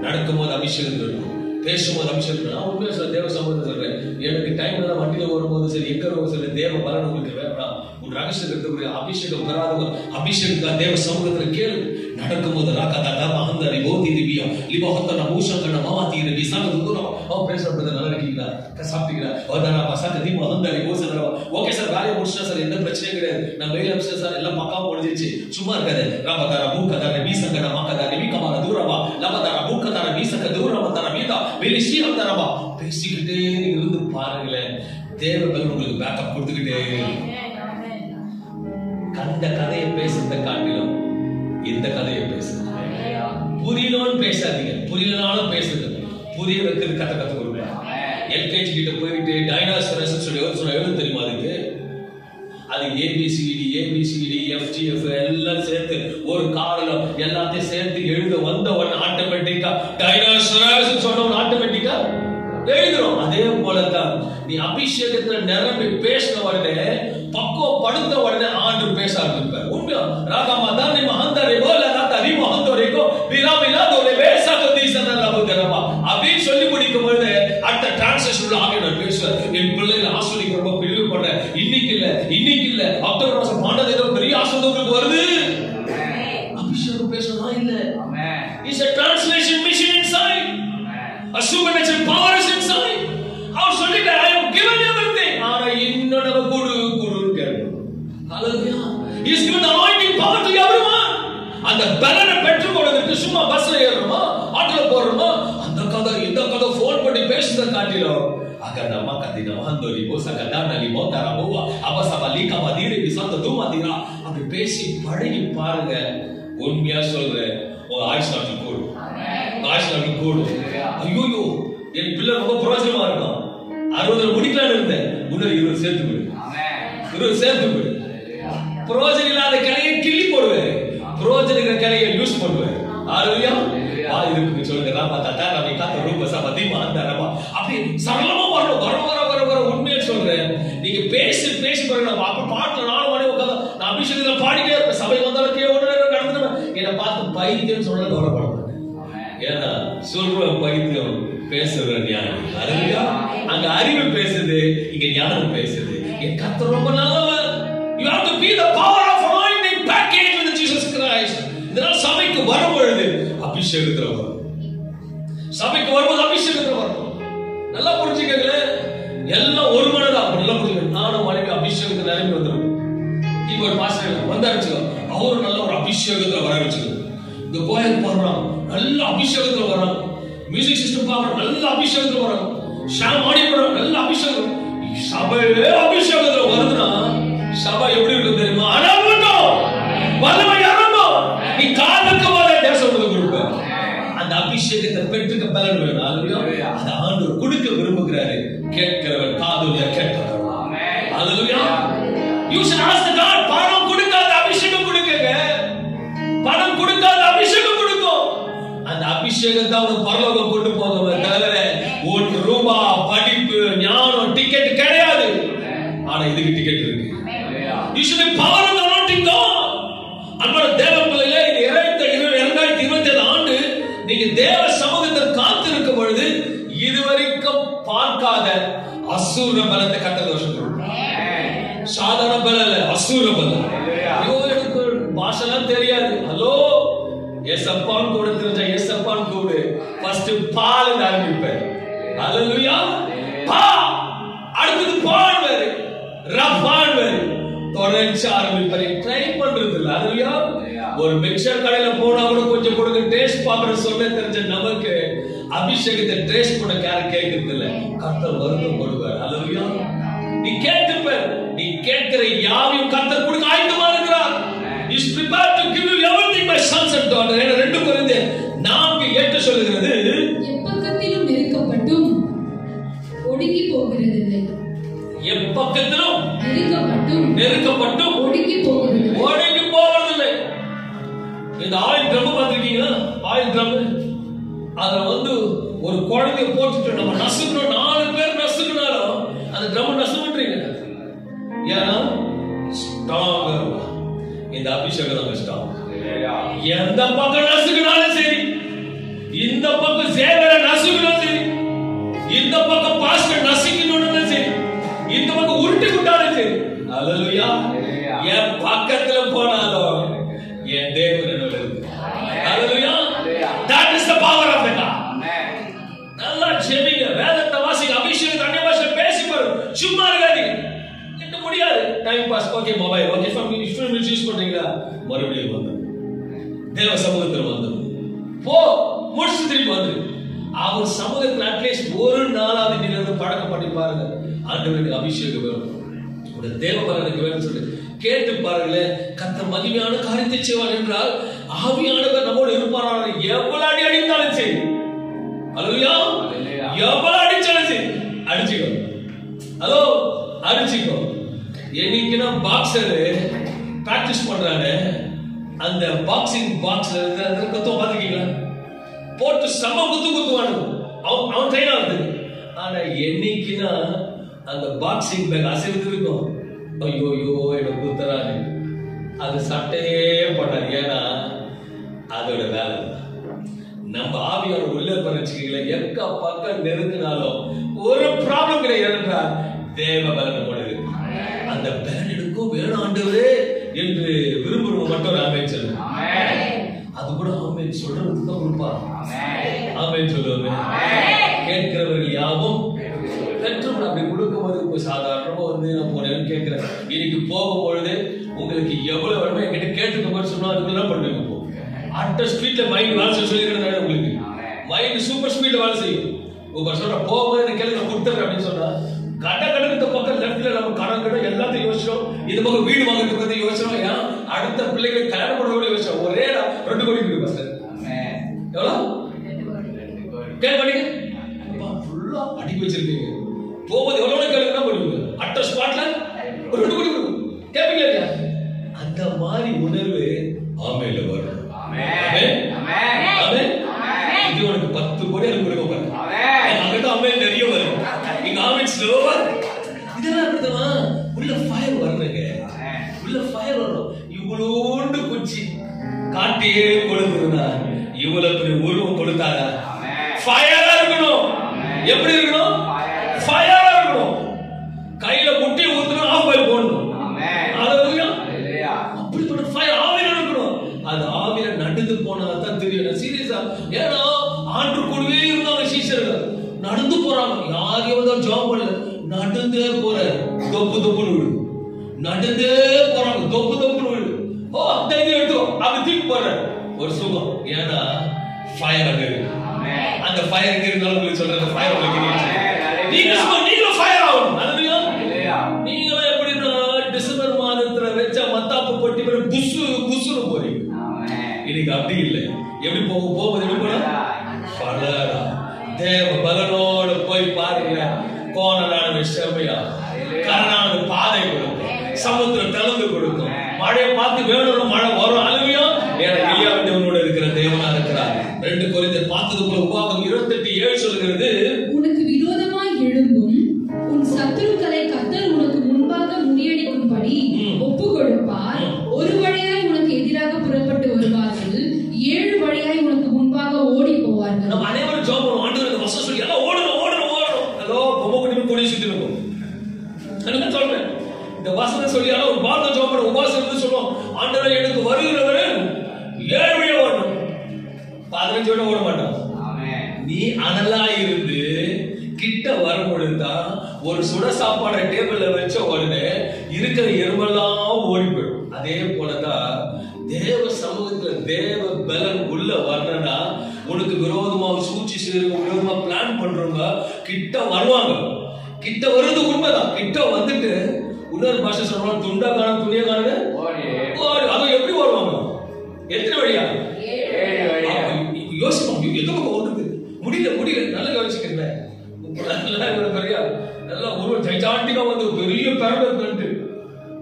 நடக்கும் போது அபிஷேகம் இருக்கும், பேசும்போது அபிஷேகம். நான் உண்மையா சொல்ல தேவ சமூகத்தை சொல்றேன், எனக்கு டைம் எல்லாம் வண்டியில வரும்போது சரி, எங்க சொல்லி தேவ பலன் உங்களுக்கு வேண்டாம். உன் ரகசியத்துக்கு அபிஷேகம் பெறாதவங்க அபிஷேகம் தேவ சமூகத்துல கேளு. நடக்கும்போது ராகதா மகந்தரி போதி திவ்யா லிபஹத்தன மூஷங்கன மாவாதீர விசாக துதுரா. பேசுறது நல்லா இருக்கீங்களா? சாப்பிட்டீங்களா? ஓதானா பசாக தி மகந்தரி ஓசனரா. ஓகே சார், வேலையை முடிச்சா சார், எந்த பிரச்சனையும் கிடையாது, நான் மெயில் அனுப்பிச்சேன் சார், எல்லாம் பக்காவா முடிஞ்சிருச்சு, சும்மா இருக்காது. ராபதார மூக்கதார வீசங்கன மாக்கதார விகமார தூரவா லபதார மூக்கதார வீசங்க தூரவா தர வீதா வெளிஷீரம் தரவா. பேசிக்கிட்டே இருந்து பாருங்களேன், தேவ பலன் உங்களுக்கு பேக்கப் கொடுத்துக்கிட்டே. கண்ட கதையை பேசுறத காட்டிலும் இந்த கதையை பேசுங்க. புரியணும்னு பேசாதீங்க, புரியலனாலும் பேசுங்க. புரிய வைக்கிறது கத்த கொடுங்க. எல்கேஜி கிட்ட போயிட்டு டைனாசரஸ் சொல்லி எழுத தெரியுமா? அதுக்கு அது ஏபிசிடி எஃப்ஜிஎஃப் எல்லாம் சேர்த்து ஒரு காரணம் எல்லாத்தையும் சேர்த்து எழுத வந்தவன் ஆட்டோமேட்டிக்கா டைனாசரஸ் சொன்னவன் ஆட்டோமேட்டிக்கா எழுதுறோம். அதே போலதான் நீ அபிஷேகத்துல நிரம்பி பேசின உடனே, பக்குவப்படுத்த உடனே ஆண்டு பேச ஆரம்பிப்பார். உண்மையா ராகமா தான் நீ மகந்தரே போல ராதரி மகந்தரேகோ விராமிலாதோலே வேசாக தீசனல புதரமா அப்படின்னு சொல்லி முடிக்கும் போது அடுத்த டிரான்ஸ்லேஷன்ல ஆகியோட பேசுவார். என் பிள்ளைகளை ஆசிரியர் ரொம்ப பிரிவுபடுறேன். இன்னைக்கு இல்ல அக்டோபர் மாசம் பாண்டது ஏதோ பெரிய ஆசிரியர்களுக்கு வருது. அபிஷேகம் பேசணும் இல்ல, it's a translation mission inside. A supernatural power is inside. அவர் சொல்லிட்டார், I have given everything. ஆனா இன்னொரு குடு கேட்கும். ஹalleluya. He has given the anointing power to everyone. அந்த பலனை பெற்றுக்கொள்வதற்கு சும்மா பஸ்ல ஏறணுமா, ஆட்டோல போறோமா, அந்த கதை இந்த கதை போன் பண்ணி பேசுறத காட்டிலும் அகன மக்கதின வந்தோலி போசகதானலி மோதரபோவா அபசபலிகா மதீரே விசந்த தூமதிரா. அப்படி பேசி பழகி பாருங்க. உண்மையா சொல்றேன், உங்க ஆயுஷ் நாட்கள் கூடும். ஆயுஷ் நாட்கள் கூடும். ஐயோ, என் பிள்ளை ரொம்ப பிரயோஜனமா இருக்கும். 60 முடிக்கலான்னு இருந்தேன், இன்னொரு 20 சேர்த்து விடு, 20 சேர்த்து விடு. புரோஜனம் இல்லாத கிளையை கிள்ளி போடுவாரு, புரோஜன கிளையை யூஸ் பண்ணுவாரு. ஹalleluya. இதுக்கு சொல்லுங்க ராமா தாத்தா நம்ம காத்த ரூப சபதிமா அந்த ராமா அப்படி சரளமா வர உண்மையை சொல்றேன். நீங்க பேசி பாருங்க. அப்ப பாட்டுல 4 மணி உட்கார்ந்து நான் அபிஷேகத்துல பாடிட்டே இருப்பேன். சபை வந்தாலும் கே ஓடுறேன் நடந்துறேன். என்ன பார்த்து பைத்தியம் சொல்ல கவலைப்பட மாட்டேன். ஏன்னா சொல்ற பைத்தியம் பேசுற ஞானம். ஹalleluya. அங்க அறிவு பேசுது, இங்க ஞானம் பேசுது. என் கர்த்தர் ரொம்ப நல்லவர். You have to be the power of anointing package with Jesus Christ. இதனால சபைக்கு வரும்பொழுது அபிஷேகத்துல வரும். சபைக்கு வரும்போது அபிஷேகத்துல வரும். நல்லா புரிஞ்சுக்கங்களே. எல்லாம் ஒரு மனதா நல்லா புரிஞ்சுக்க. நானும் மனைவி அபிஷேகத்துல நிரம்பி வந்துடும். கீபோர்ட் மாஸ்டர் வந்தாருச்சுக்கோ, அவரும் நல்ல ஒரு அபிஷேகத்துல வர வச்சுக்கோ. இந்த கோயில் பாடுறான் நல்ல அபிஷேகத்துல வரான். மியூசிக் சிஸ்டம் பாடுறான் நல்ல அபிஷேகத்துல வரான். ஷாம் ஆடி போடுறான் நல்ல அபிஷேகம். சபையே அபிஷேகத்துல வருதுன்னா சபை எப்படி இருக்கு தெரியுமா? அனல்வட்டும் வல்லமை இறங்கும். நீ காதுக்கு வர தேசம் கொடுப்ப. அந்த அபிஷேகத்தை பெற்றுக்க பலன் வேணும். ஹalleluya. அத ஆண்டவர் கொடுக்க விரும்புகிறாரு. கேட்கிறவன் காதுல கேட்கிறான். ஆமென். ஹalleluya. You should ask the God. பணம் கொடுக்காத அபிஷேகம் கொடுக்கங்க. பணம் கொடுக்காத அபிஷேகம் கொடுக்கும். அந்த அபிஷேகத்தை அவன் பரலோகம் கொண்டு போகவே தவிர 1 ரூபாய் படிப்பு ஞானம் டிக்கெட் கிடையாது. ஆனா இதுக்கு டிக்கெட் இருக்கு. You should be power of the anointing God. அன்பான தேவ பிள்ளைகளே, இந்த 2027 ஆண்டு நீங்க தேவ சமூகத்தில் காத்திருக்கும் பொழுது இதுவரைக்கும் பார்க்காத அசூர பலத்தை கட்ட தோஷம். சாதாரண பலம் இல்ல, அசூர பலம். ஐயோ எனக்கு பாஷெல்லாம் தெரியாது. ஹலோ எசப்பான் கூட தெரிஞ்ச எசப்பான் கூட ஃபர்ஸ்ட் பால் ஆரம்பிப்பேன். ஹalleluya. பா அடுத்து பால் வேறு ரஃபான் வேறு தொடர்ச்சி ஆரம்பிப்பேன். ட்ரை பண்றது இல்ல. ஹalleluya. ஒரு மிக்சர் கடையில போனா கூட கொஞ்சம் கொடுங்க டேஸ்ட் பாக்குற சொல்ல தெரிஞ்ச நமக்கு அபிஷேகத்தை டேஸ்ட் பண்ண கேட்கறது இல்ல. கர்த்தர் வருத்தம் கொடுப்பார். ஹalleluya. நீ கேட்கிற நீ கேட்கிற யாவையும் கர்த்தர் கொடுக்க ஆயத்தமா இருக்கிறார். He is prepared to give you everything, my sons and daughters. 2 கொரிந்தியர் 4:8 சொல்லுகிறது, எப்பக்கத்திலும் நெருக்கப்பட்டும் ஒடுங்கி போகிறதில்லை. எப்பக்கத்திலும் நெருக்கப்பட்டும் ஒடுங்கி போகிறதில்லை. இந்த ஆயில் ட்ரம் பாத்திருக்கீங்களா? ஆயில் ட்ரம் அதுல ஒரு குழந்தைய போட்டுட்டு நம்ம நசுக்கணும். 4 பேர் நசுக்கினாலும் அந்த ட்ரம் நசுக்குறீங்க. ஏன்னா ஸ்ட்ராங்கா இந்த அபிஷேகம் தான் ஸ்ட்ராங். எந்த பக்கம் நசுக்கினாலும் சரி, இந்த பக்கம் சேவரை நசுக்கினாலும் சரி, இந்த பக்கம் பாஸ்டர் நசுக்கணும்னு சரி, இந்த பக்கம் உருட்டி விட்டாலும் சரி, ஹalleluya. என் பக்கத்துல போனாலும் என் தேவன் என்னோட இருக்கு. ஹalleluya. That is the power of God. நல்லா ஜெபிங்க, வேதத்தை வாசிங்க, அபிஷேகத்தை அன்னிய பாஷையில பேசி பாருங்க. சும்மா இருக்காதீங்க. கிட்ட முடியாது. Time pass okay, mobile okay, phone use பண்றீங்களா? மறுபடியும் வந்து தேவ சமூகத்தில் வந்து போ முடிச்சு திரும்பி வந்து அவர் சமூகத்தில் அட்லீஸ்ட் ஒரு நாளாவது நீங்க வந்து பழக்கம் பண்ணி பாருங்க. ஆண்டவருக்கு அபிஷேகம் வேணும், ஒரு தேவ பலனுக்கு வேணும் சொல்லி கேட்டு பாருங்களேன். கர்த்தர் மகிமையான காரியத்தை செய்வார் என்றால் ஆவியானவர் நம்மோடு இருப்பார். எவ்வளவு அடி அடித்தாலும் சரி, ஹalleluya, எவ்வளவு அடிச்சாலும் சரி அடிச்சுக்கோ. ஹலோ அடிச்சுக்கோ. என்னைக்குன்னா பாக்ஸர் பிராக்டிஸ் பண்றாரு, அந்த பாக்ஸிங் பாக்ஸ்ல இருந்து குத்து பாத்துக்கீங்களா, போட்டு சம குத்துவானு அவன் ட்ரெயின் ஆகுது. ஆனா என்னைக்குன்னா அந்த பாக்ஸிங் பேக் அசைவது இருக்கும். ஐயோ என்ன குத்துறாரு, அது சட்டையே பண்ணாது. ஏன்னா அதோட வேலை. நம்ம ஆவியோட உள்ள பறிச்சுக்கீங்களா, எக்க பக்கம் நெருங்கினாலும் ஒரு ப்ராப்ளம் கிடையாது. தேவ பலன் போடுது. அந்த பலனுக்கும் வேணும் ஆண்டவரே என்று விரும்புறவங்க மட்டும் ஆமென் சொல்லுங்க. அது கூட ஆமென் சொல்றதுக்கு தான் கொடுப்பார். ஆமென் சொல்லுவாங்க. கேட்கிறவர்கள் யாவும் பெற்றோம். அப்படி கொடுக்கும்போது இப்போ சாதாரணமா நான் போனேன்னு கேட்கிறேன். இன்னைக்கு போகும்பொழுது உங்களுக்கு எவ்வளவு வேணுமோ என்கிட்ட கேட்டுக்கோன்னு சொன்னா அதுக்கு என்ன பண்ணுவீங்க? போ அட்ட ஸ்பீட்ல மைண்ட் வேலை செய்ய சொல்லிக்கிறேன். உங்களுக்கு மைண்ட் சூப்பர் ஸ்பீட்ல வேலை செய்யும். உங்க சொல்ற போகும்போது கேள்வி கொடுத்துறேன் அப்படின்னு சொன்னா கடற்கடை பக்கம் லெப்ட்ல நம்ம கடன் கடை எல்லாத்தையும் யோசிச்சோம். இது பக்கம் வீடு வாங்குறது பத்தி யோசிச்சோம். ஏன் அடுத்த பிள்ளைகள் கல்யாணம் பண்ண யோசிச்சோம். ஒரே 2 கோடி இருக்கு பாஸ்டர். எவ்வளவு கேட்பீங்க? ஃபுல்லா அடி வச்சிருக்கீங்க. போகும்போது எவ்வளவு கேளுங்க பண்ணுவீங்க. அட்ட ஸ்பாட்ல ஒரு 2 கோடி கேட்பீங்க இல்லையா? மாதிரி உணர்வு ஆமையில வரும். இது உனக்கு 10 கோடி கொடுக்க பாரு. அங்கதான் ஆமை நிறைய வரும், இங்க ஆமை ஸ்லோவா. இதெல்லாம் அப்படிதான் உள்ள ஃபயர் வரணுங்க, உள்ள ஃபயர் வரணும். இவ்வளோண்டு குச்சி காட்டியே கொடுக்குதுன்னா இவ்வளவு பெரிய உருவம் கொடுத்தாங்க. ஃபயரா இருக்கணும். எப்படி இருக்கணும்? ஃபயரா இருக்கணும். கையில முட்டி ஊத்துனா ஆஃப் ஆயில் போடணும். அப்படிப்பட்ட ஃபயர் ஆவியில இருக்கணும். அது ஆவியில நடந்து போனா தான் தெரியும். சீரியஸா, ஏன்னா ஆண்டு கூடவே இருந்தாங்க சீஷர்கள், நடந்து போறாங்க. யாரையும் தான் ஜாப் பண்ணல, நடந்தே போறாரு. தொப்பு தொப்புன்னு விடு, நடந்தே போறாங்க. தொப்பு தொப்புன்னு விடு. ஓ அந்த இது எடுத்து அங்க தூக்கி போறாரு. ஒரு சுகம், ஏன்னா ஃபயர் அங்க இருக்கு. அந்த ஃபயர் எங்க இருந்தாலும் உங்களுக்கு சொல்றேன், ஃபயர் உங்களுக்கு நீங்களும் ஃபயர் ஆகணும். நீங்களும் எப்படின்னா டிசம்பர் மாதத்துல வச்ச மத்தாப்பு பொட்டி புசு புசுன்னு போறீங்க. இன்னைக்கு அப்படி இல்லை. எப்படி போகும்போது எப்படி போனா ஃபயரா தேவ பலனோட போய் பாருங்க. கோணலான செம்மையா கரணான பாதை கொடுக்கும், சமுத்திரம் திறந்து கொடுக்கும், மழையை பார்த்து வேணும் மழை வரும். அலுவயா தேவனோட இருக்கிற தேவனா இருக்கிறார். 2 கொரிந்தியர் பார்த்தது போல உபாகம் 28:7 சொல்கிறது, உனக்கு விரோதமாய் எழும்பும் உன் சத்துருக்களை கர்த்தர் உனக்கு முன்பாக முறியடிக்கும்படி ஒப்பு கொடுப்பார். ஒரு வழியாய் உனக்கு எதிராக புறப்பட்டு வருவார்கள், 7 வழியாய் உனக்கு முன்பாக ஓடி போவார்கள். நம்ம அனைவரும் ஜெபம் பண்ணுவோம். ஆண்டவரே வசனம் சொல்லி எல்லாம் ஓடணும் ஓடணும் ஓடணும். அதோ பொம்மை குட்டி கொடி சுத்தி இருக்கும். நான் சொல்றேன், இந்த வசனம் சொல்லி எல்லாம் ஒரு பாதம் ஜெபம் பண்ண உபாசம் இருந்து சொல்லுவோம். ஆண்டவரே எனக்கு வருகிறவர் 7 வழியா ஓடணும், 15 வழியா ஓட மாட்டான். நீ அனலா இருந்து கிட்ட வரும் பொழுதுதான் ஒரு சுட சாப்பாடு டேபிள்ல வச்ச உடனே இருக்கிற எறும்பெல்லாம் ஓடி போயிடும். அதே போலதான் தேவ சமூகத்துல தேவ பலன் உள்ள வரணும்னா உனக்கு விரோதமா சூழ்ச்சி செய்யறவங்க, விரோதமா பிளான் பண்றவங்க கிட்ட வருவாங்க. கிட்ட வருது உண்மைதான். கிட்ட வந்துட்டு இன்னொரு பாஷை சொல்றாங்க, துண்டா காண துணியா காண ஓடி. அதுவும் எப்படி ஓடுவாங்க? எத்தனை வழியா? 7 வழியா. யோசிப்பாங்க, எது ஓடுது முடியல முடியல. நல்லா யோசிக்கிறீங்க. நல்லா ஒரு ஜைஜாண்டிகா வந்து பெரிய பெரம்பர் கண்டு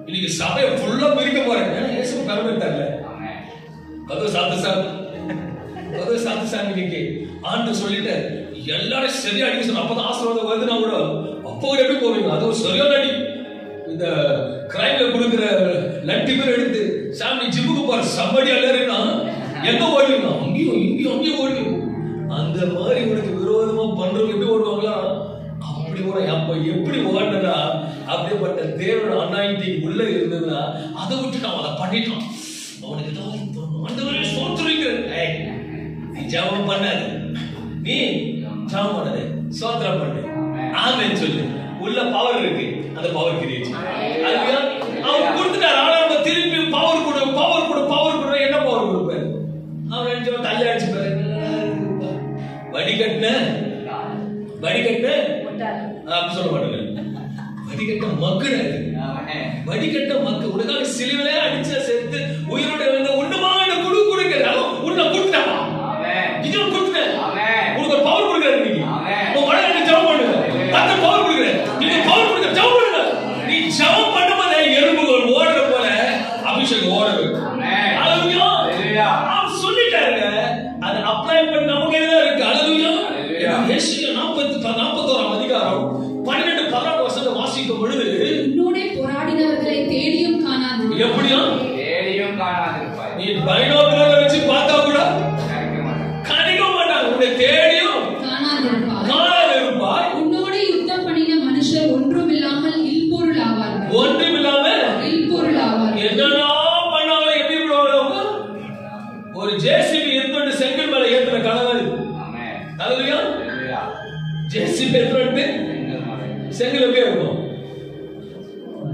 இன்னைக்கு சபையை ஃபுல்லா பிரிக்க போறேன். ஏசு பெரம்பர் தரல. அது சாத்து சாமி இன்னைக்கு ஆண்டு சொல்லிட்டு எல்லாரும் சரியா அடிக்க சொன்ன. அப்பதான் ஆசீர்வாதம் வருதுன்னா கூட அப்போ எப்படி போவீங்க? அது ஒரு சரியான அடி. இந்த கிரைம்ல கொடுக்குற லட்டி பேர் எடுத்து சாமி ஜிம்முக்கு போற சம்படி எல்லாரும் எங்க ஓடுவீங்க? அங்கேயும் இங்கேயும் அங்கேயும் ஓடுவீங்க. அந்த மாதிரி உனக்கு விரோதமா பண்றவங்க எப்படி ஓடுவாங்களா? அப்படி ஓட. அப்ப எப்படி ஓடுனா அப்படிப்பட்ட தேவனோட அனாயிண்டிங் உள்ள இருந்ததுன்னா அதை விட்டு நான் அதை பண்ணிட்டான். அவனுக்கு தான் ஆண்டவரே சோத்திரிக்கிறேன். நீ ஜெபம் பண்ணாது, நீ ஜெபம் பண்ணாது, சோத்திரம் பண்ணு, ஆமென் சொல்லு. உள்ள பவர் இருக்கு, அந்த பவர் கிரியேட் அதுக்கு அவன் கொடுத்துட்டாரு. ஆனா நம்ம திருப்பி பவர் கொடு பவர் கொடு பவர் கொடு. என்ன பவர் கொடுப்பாரு? அவன் நினைச்சவன் தள்ளி அடிச்சுப்பாரு. வடிகட்டின அப்படி சொல்ல மாட்டாங்க. வடிகட்ட மக்கள், வடிகட்ட மக்கள் உனக்காக சிலுவிலே அடிச்ச சேர்த்து உயிரோட வந்து உண்மையான குடு கொடுக்க உன்னை கொடுத்துட்டான். இதுவும் கொடுத்துட்டேன். உனக்கு ஒரு பவர் கொடுக்குறாரு. நீங்க உன் மழை ஜெபம் பண்ணுங்க, அந்த பவர் கொடுக்குறேன். நீங்க பவர் கொடுக்க ஜெபம் பண்ணுங்க. நீ ஜெபம் பண்ணும்போது எறும்புகள் ஓடுற போல அபிஷேகம் ஓட வைக்கும். சொல்லிட்டாருங்க. அதை அப்ளை பண்ணி நமக்கு எதாவது இருக்கு. அலலுயா. ஏசாயா 41ஆம் அதிகாரம் 12-14 வாசிக்கும் பொழுது, உன்னோட போராடினவர்களை தேடியும் காணாது. எப்படியா தேடியும் காணாதிருப்பாய். நீ பைனோக்குலர் வச்சு பார்த்தா கூட கணிக்க மாட்டாங்க. உன்னை தேடியும் காணாதிருப்பாய். உன்னோட யுத்தம் பண்ணின மனுஷர் ஒன்றுமில்லாமல் இல்பொருள் ஆவார்கள். ஒன்றுமில்லாமல் இல்பொருள் ஆவார்கள். என்னன்னா பண்ணாலும் எப்படி விடுவாங்க? ஒரு ஜேசிபி எடுத்து செங்கல் மேல ஏத்துற கனவு. ஆமென். ஹalleluya. ஜேசிபி எடுத்து செங்கல் எப்படி இருக்கும்?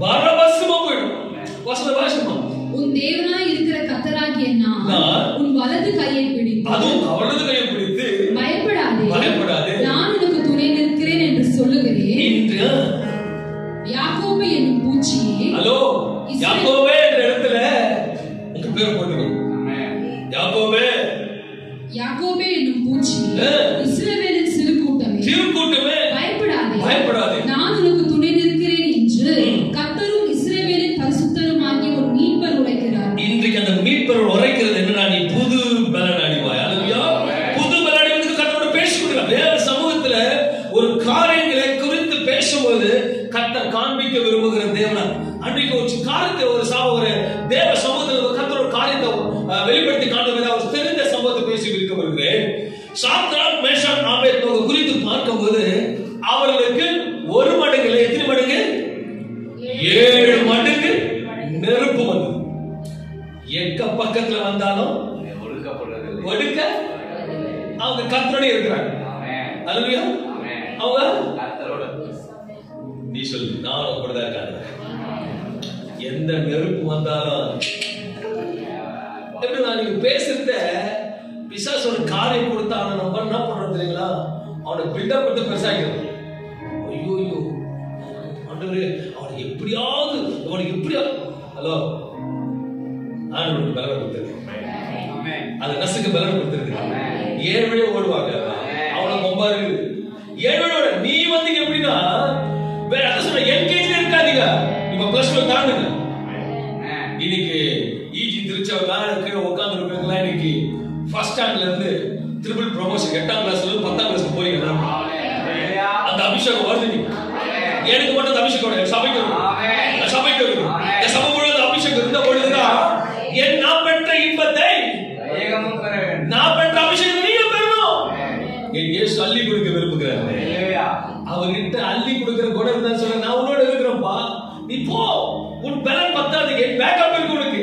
பரபசமா போயிடும். வசன வாசமா உன் தேவனாய் இருக்கிற கர்த்தராகிய நான் உன் வலது கையை பிடித்து, அதுவும் வலது கையை பிடித்து பயப்படாதே நான் உனக்கு துணை நிற்கிறேன் என்று சொல்லுகிறேன் என்று யாக்கோபு என்னும் பூச்சியே. ஹலோ, யாக்கோபே என்ற இடத்துல உங்க பேர் போட்டுக்கோ. யாக்கோபே என்னும் பூச்சியே, இஸ்ரவேலின் சிறு கூட்டமே பயப்படாதே நான் உனக்கு துணை நிற்கிறேன் என்று கர்த்தரும் இஸ்ரவேலின் பரிசுத்தருமாகிய ஒரு மீட்பர் உரைக்கிறார். கர்த்தர் காண்பிக்க விரும்புகிற தேவனா. அன்றைக்கு ஒரு காரியத்தை ஒரு தேவ சமூகத்தில் கர்த்தர் ஒரு காரியத்தை வெளிப்படுத்தி காண்பிக்க ஒரு தெரிந்த சம்பவத்தை பேசி இருக்க வருகிறேன். சாத்ராக் மேஷாக் ஆபேத்நேகோ குறித்து பார்க்கும்போது அவர்களுக்கு ஒரு மடங்கு இல்லை, எத்தனை மடங்கு? 7 மடங்கு நெருப்பு வந்தது. எக்க பக்கத்துல வந்தாலும் ஒடுக்க அவங்க கர்த்தரோட இருக்கிறாங்க. அல்லேலூயா. அவங்க கர்த்தரோட. நீ சொல்லு, நான் அப்படிதான் இருக்காங்க. எந்த நெருப்பு வந்தாலும் எப்படி நான் நீங்க பேசுறத பிசாசு ஒரு காரியம் கொடுத்தா நம்ம என்ன பண்றோம் தெரியுங்களா? அவனை பில்டப் பண்ணி பெருசாக்கிறது. ஐயோ ஐயோ ஆண்டவரே, அவனை எப்படியாவது ஹலோ ஆண்டவருக்கு பலன் கொடுத்துருக்கு. அது நசுக்கு பலன் கொடுத்துருக்கு. 7 வழி ஓடுவாங்க. அவனை கொம்பாரு 7 வழியோட நீ வந்தீங்க எப்படின்னா வேற அதை சொல்ற எல்கேஜில இருக்காதீங்க. இப்ப +2 தாண்டுங்க. இன்னைக்கு ஈஜி திருச்சவங்க உட்கார்ந்து இருக்கிறவங்க இன்னைக்கு ஃபர்ஸ்ட் ஸ்டாண்டர்ட்ல இருந்து ட்ரிபிள் ப்ரமோஷன் 8ஆம் கிளாஸ்ல இருந்து 10ஆம் கிளாஸ்க்கு போறீங்க. அந்த அபிஷேகம் வருது. எனக்கு மட்டும் அந்த அபிஷேகம் கிடையாது, சபைக்கு வரும். சபைக்கு வரும். இந்த சபை முழுவதும் அபிஷேகம் இருந்த பொழுதுதான் என் நான் பெற்ற இன்பத்தை நான் பெற்ற அபிஷேகம் நீயும் பெறணும். என் இயேசு அள்ளி கொடுக்க விரும்புகிறார். அவர்கிட்ட அள்ளி கொடுக்கிற குணம் தான் சொல்ல, நான் உன்னோட இருக்கிறேன்ப்பா, நீ போ. உன் பலன் பத்தாது, என் பேக்கப் இருக்கு உனக்கு.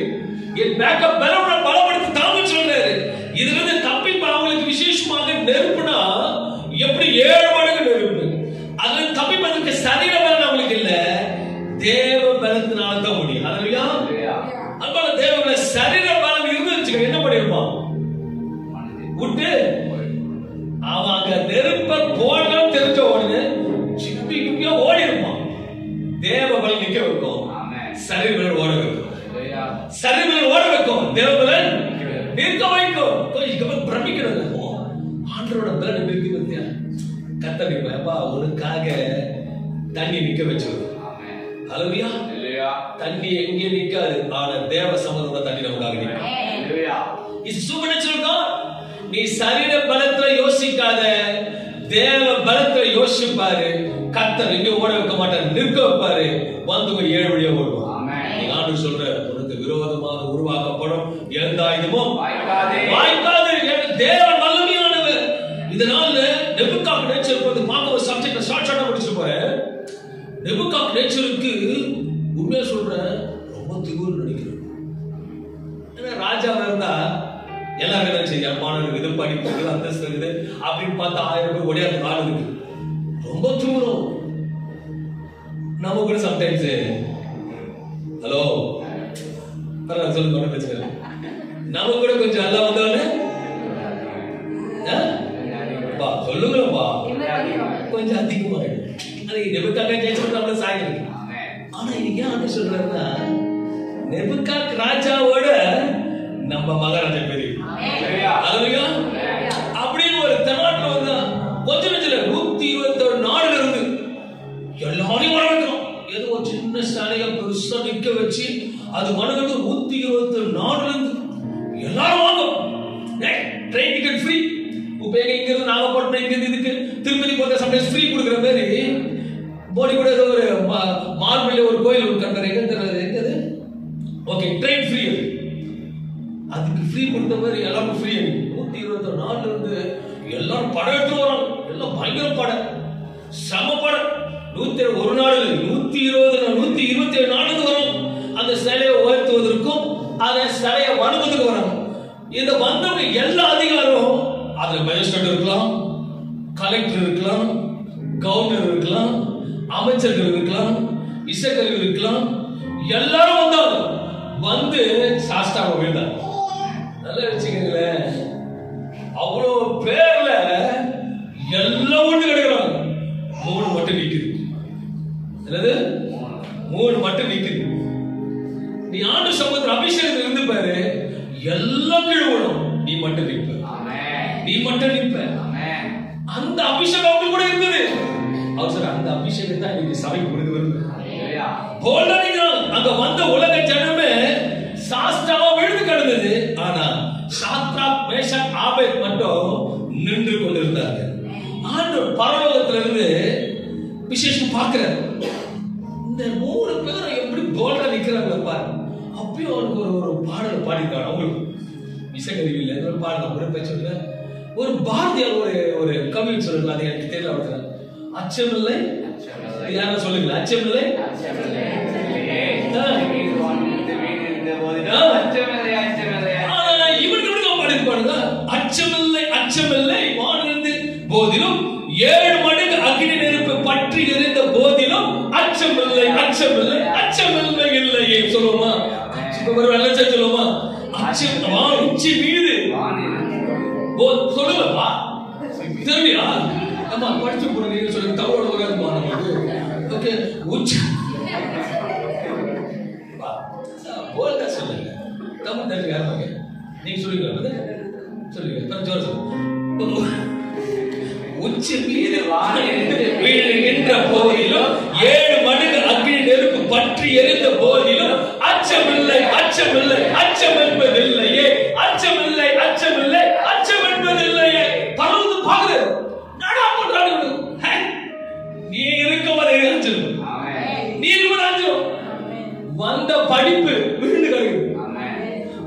என் பேக்கப் பலனை பலப்படுத்தி தாங்க சொல்றாரு. இதுல இருந்து தப்பி அவங்களுக்கு விசேஷமாக நெருப்புனா எப்படி 7 மடங்கு நெருப்பு. அதுல தப்பி பதற்கு சரீர பலன் அவங்களுக்கு இல்ல, தேவ பலத்தினால தான் முடியும். அல்லேலூயா. அன்பான தேவனுடைய சரீர பலன் இருந்துச்சு என்ன பண்ணிருப்பான்? விட்டு அவங்க நெருப்ப போடணும் தெரிஞ்ச உடனே சிப்பி குப்பியா ஓடி இருப்பான். தேவ பலன் நிக்க வைக்கும், சரீர பலன் ஓட வைக்கும். சரீர பலன் ஓட வைக்கும், தேவ பலன் நிற்க வைக்கும். கொஞ்சம் பிரமிக்கணும். ஆண்டவரோட பலன் நிற்க வைத்தியா கர்த்தர் நிப்பா உனக்காக தண்ணி நிக்க வச்சிருக்கும். அல்லேலூயா. தண்ணி எங்கே நிக்காது, ஆனா தேவ சமூகத்தோட தண்ணி நமக்காக நிற்கும். இது சூப்பர்நேச்சுரல் காட். நீ சரீர பலத்தை யோசிக்காத, தேவ பலத்தை யோசிப்பாரு. கர்த்தர் எங்க ஓட வைக்க மாட்டார், நிற்க வைப்பாரு. வந்து 7 வழியா ஓடுவான். நீ ஆண்டவர் சொல்ற உனக்கு விரோதமாக உருவாக்கப்படும் எந்த ஆயுதமும் வாய்க்காது. தேவன் வல்லமையானவர். இதனால நெபுகாத்நேச்சர் வந்து பார்க்க ஒரு சப்ஜெக்ட ஷார்ட்டா முடிச்சிட்டு போறேன். நெபுகாத்நேச்சருக்கு உண்மையா சொல்றேன், ரொம்ப திமிரு நினைக்கிறேன். ஏன்னா ராஜாவா இருந்தா எல்லாரும் என்ன செய்ய, மாணவர்கள் இது படிப்பு அந்தஸ்து இருக்குது அப்படின்னு பார்த்தா 1000 பேர் ஒடியாந்து கால் இருக்கு. ரொம்ப தூரம். நம்ம கூட சம்டைம்ஸ் ஹலோ சொல்லுங்க, நம்ம கூட கொஞ்சம் நல்லா வந்தோன்னு சொல்லுங்கப்பா கொஞ்சம் அதிகமாயிடும். நம்மள சாயிருக்கு. ஆனா இன்னைக்கு ஏன் சொல்றாருன்னா நெபுகாத் ராஜாவோட நம்ம மகாராஜா பெரிய அப்படின்னு ஒரு தெனாட்டம் வந்தா கொஞ்சம் நெஞ்சில 127 நாடுல இருந்து எல்லாரையும் வர வைக்கிறோம். ஏதோ ஒரு சின்ன ஸ்டாலியா பெருசா நிக்க வச்சு அது வணங்கிறது 127 நாடுல இருந்து எல்லாரும் வாங்கும். Train ticket free. இப்ப இங்க இருந்து நாகப்பட்டினம் இங்க இருந்து இதுக்கு திருப்பதி போற சம்டைம்ஸ் ஃப்ரீ கொடுக்குற மாதிரி போடி கூட ஏதோ ஒரு மார்பிள்ல ஒரு கோயில் கட்டுற எங்கது ஓகே ட்ரெயின் ஃப்ரீ. அதுக்கு ஃப்ரீ கொடுத்த மாதிரி எல்லாருக்கும் ஃப்ரீ. 127 நாள்ல இருந்து எல்லாரும் படம் எடுத்து வராங்க. எல்லாம் பயங்கர படம், சம படம். 101 நாள் 127 நாளுக்கு வரும். அந்த சிலையை உயர்த்துவதற்கும் அந்த சிலையை வணங்குவதற்கு வராங்க. இந்த வந்தவங்க எல்லா அதிகாரம் அதுல மேஜிஸ்ட்ரேட் இருக்கலாம், கலெக்டர் இருக்கலாம், கவர்னர் இருக்கலாம், அமைச்சர்கள் இருக்கலாம், இசைக்கருவி இருக்கலாம். எல்லாரும் வந்தாங்க. வந்து சாஸ்தாவை விழுந்தாங்க. நல்லா வச்சுக்கங்களேன், அவ்வளோ பேர்ல எல்லாம் ஒண்ணு கிடைக்கிறாங்க. 3 மட்டும் நிக்குது. என்னது 3 மட்டும் நிக்குது. நீ ஆண்டு சமுத்திர அபிஷேகத்தில் இருந்து பாரு, எல்லாம் கீழ்வடும். நீ மட்டும் நிற்ப, நீ மட்டும் நிற்ப. அந்த அபிஷேகம் அவங்க கூட இருந்தது. அவர் சார் அந்த அபிஷேகம் தான் இன்னைக்கு சபைக்கு கொடுத்து வருது. அங்க வந்த உலக ஜனமே சாஸ்தாவா விழுந்து கிடந்தது. ஆனா சாத்ராக் மேஷாக் ஆபேத் மட்டும் நின்று கொண்டிருந்தாங்க. ஆண்டவர் பரலோகத்திலிருந்து விசேஷம் பார்க்கிறார். இந்த 3 பேரும் எப்படி போல்டா நிக்கிறாங்க பாரு. அப்பயும் அவனுக்கு ஒரு பாடல் பாடிட்டான். அவங்களுக்கு இசைக்கருவி இல்லை, ஒரு பாடல் ஒரு பேச்சு. ஒரு பாரதியார் ஒரு கவி சொல்லுங்க, அது எனக்கு தெரியல. அவருக்கு அச்சமில்லை, யாரும் சொல்லுங்க, அச்சமில்லை அச்சமில்லை அச்சமில்லை வானிருந்து போதிலும் 7 மடங்கு அக்னி நெருப்பு பற்றி எரிந்த போதிலும் அச்சமில்லை அச்சமில்லை அச்சமில்லை இல்லையே சொல்லுவோமா? சொல்லுவோமா? அச்சம் உச்சி மீது சொல்லுவா தெரியா? ஆமா, படிச்சு போடுங்க சொல்லுங்க. தமிழோட வராதுமா நமக்கு. ஓகே, உச்சி போல்டா சொல்லுங்க. தமிழ் தெரிஞ்சு யாருமாங்க நீங்க சொல்லுங்க. உச்சி மீது வீழுகின்ற போதிலும் 7 மடங்கு அக்னி நெருப்பு பற்றி எரிந்த போதிலும் அச்சமில்லை அச்சமில்லை அச்சம் என்பதில்லையே அச்சமில்லை அச்சமில்லை அச்சம் என்பதில்லையே. பறந்து பாக்குறது நடா பண்றாங்க. நீ இருக்கவரை அஞ்சல், நீ இருக்கவரை அஞ்சல். வந்த படிப்பு விழுந்து கிடக்குது,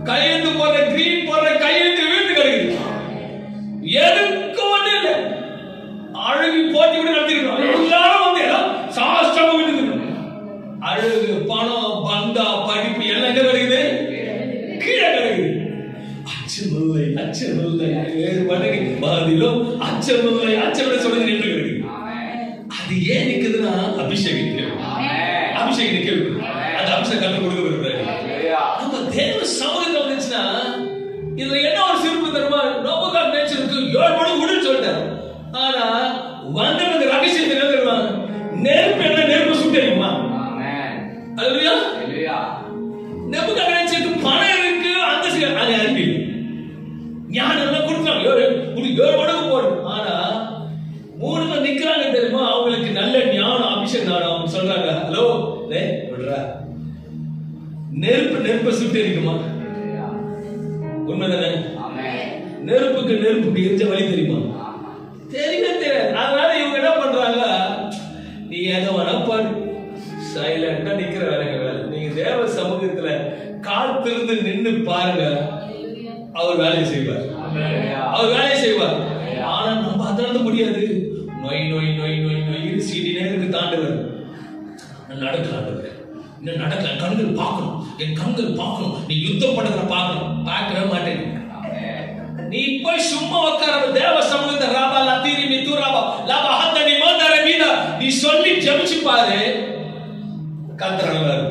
கையெழுத்து போற கிரீன் போற கையெழுத்து விழுந்து கிடக்குது. எதுக்கு ஒண்ணு இல்லை. அழகு போட்டி கூட நடத்திருக்கோம். எல்லாரும் வந்து சாஸ்திரம் விழுந்து அழகு பணம் பந்தா படிப்பு எல்லாம் எங்க கிடைக்குது? கீழே கிடைக்குது. அச்சமில்லை அச்சமில்லை 7 மடங்கு பாதிலும் அச்சமில்லை அச்சமில்லை சொல்லுங்க நின்று கிடைக்குது. அது ஏன் நிக்குதுன்னா அபிஷேகம் நிக்கிறது. அந்த அபிஷேகம் கண்டு கொடுக்க விரும்புறாரு. நம்ம தேவ சமூகத்துல வந்துச்சுன்னா இதுல என்ன ஒரு சிறப்பு தருமா? நோபகா நேச்சருக்கு 7 மடங்கு விடுன்னு சொல்லிட்டாரு. ஆனா வந்தவங்க ரகசியம் என்ன தெரியுமா? நெருப்பு என்ன நெருப்பு சுட்டரியுமா? அல்லேலூயா. நோபகா நேச்சருக்கு பணம் இருக்கு, அந்த அதை அறிவி ஞானம் எல்லாம் கொடுத்தாங்க. 7 மடங்கு போடும். ஆனா 3 பேர் நிக்கிறாங்க தெரியுமா? அவங்களுக்கு நல்ல ஞானம் அபிஷேகம் ஞானம் சொல்றாங்க. ஹலோ விடுறா, நெருப்பை சுட்டு இருக்குமா? உண்மைதானே? நெருப்புக்கு எரிஞ்ச வழி தெரியுமா? தெரியாது. அதனால இவங்க என்ன பண்றாங்க? நீ எதை வேணா பாரு, சைலண்டா நிக்கிற வேலைங்க. நீங்க தேவ சமூகத்துல காத்திருந்து நின்னு பாருங்க, அவர் வேலையை செய்வார். ஆனா நம்ம அதனால முடியாது. நோய் நோய் நோய் நோய் நோய் சீடி நேருக்கு தாண்டுவார். நடக்கலாம் இன்னும் நடக்கலாம். கண்கள் பார்க்கணும், என் கண்கள் பார்க்கணும். நீ யுத்தம் பண்றத பார்க்கவே மாட்டேன். நீ போய் சும்மா உட்கார தேவ சமூகத்தை ராபா லதீரி மிதுராபா லாபா ஹத்தனி மோதர மீதா நீ சொல்லி ஜெபிச்சு பாரு, கர்த்தர் இருப்பார்.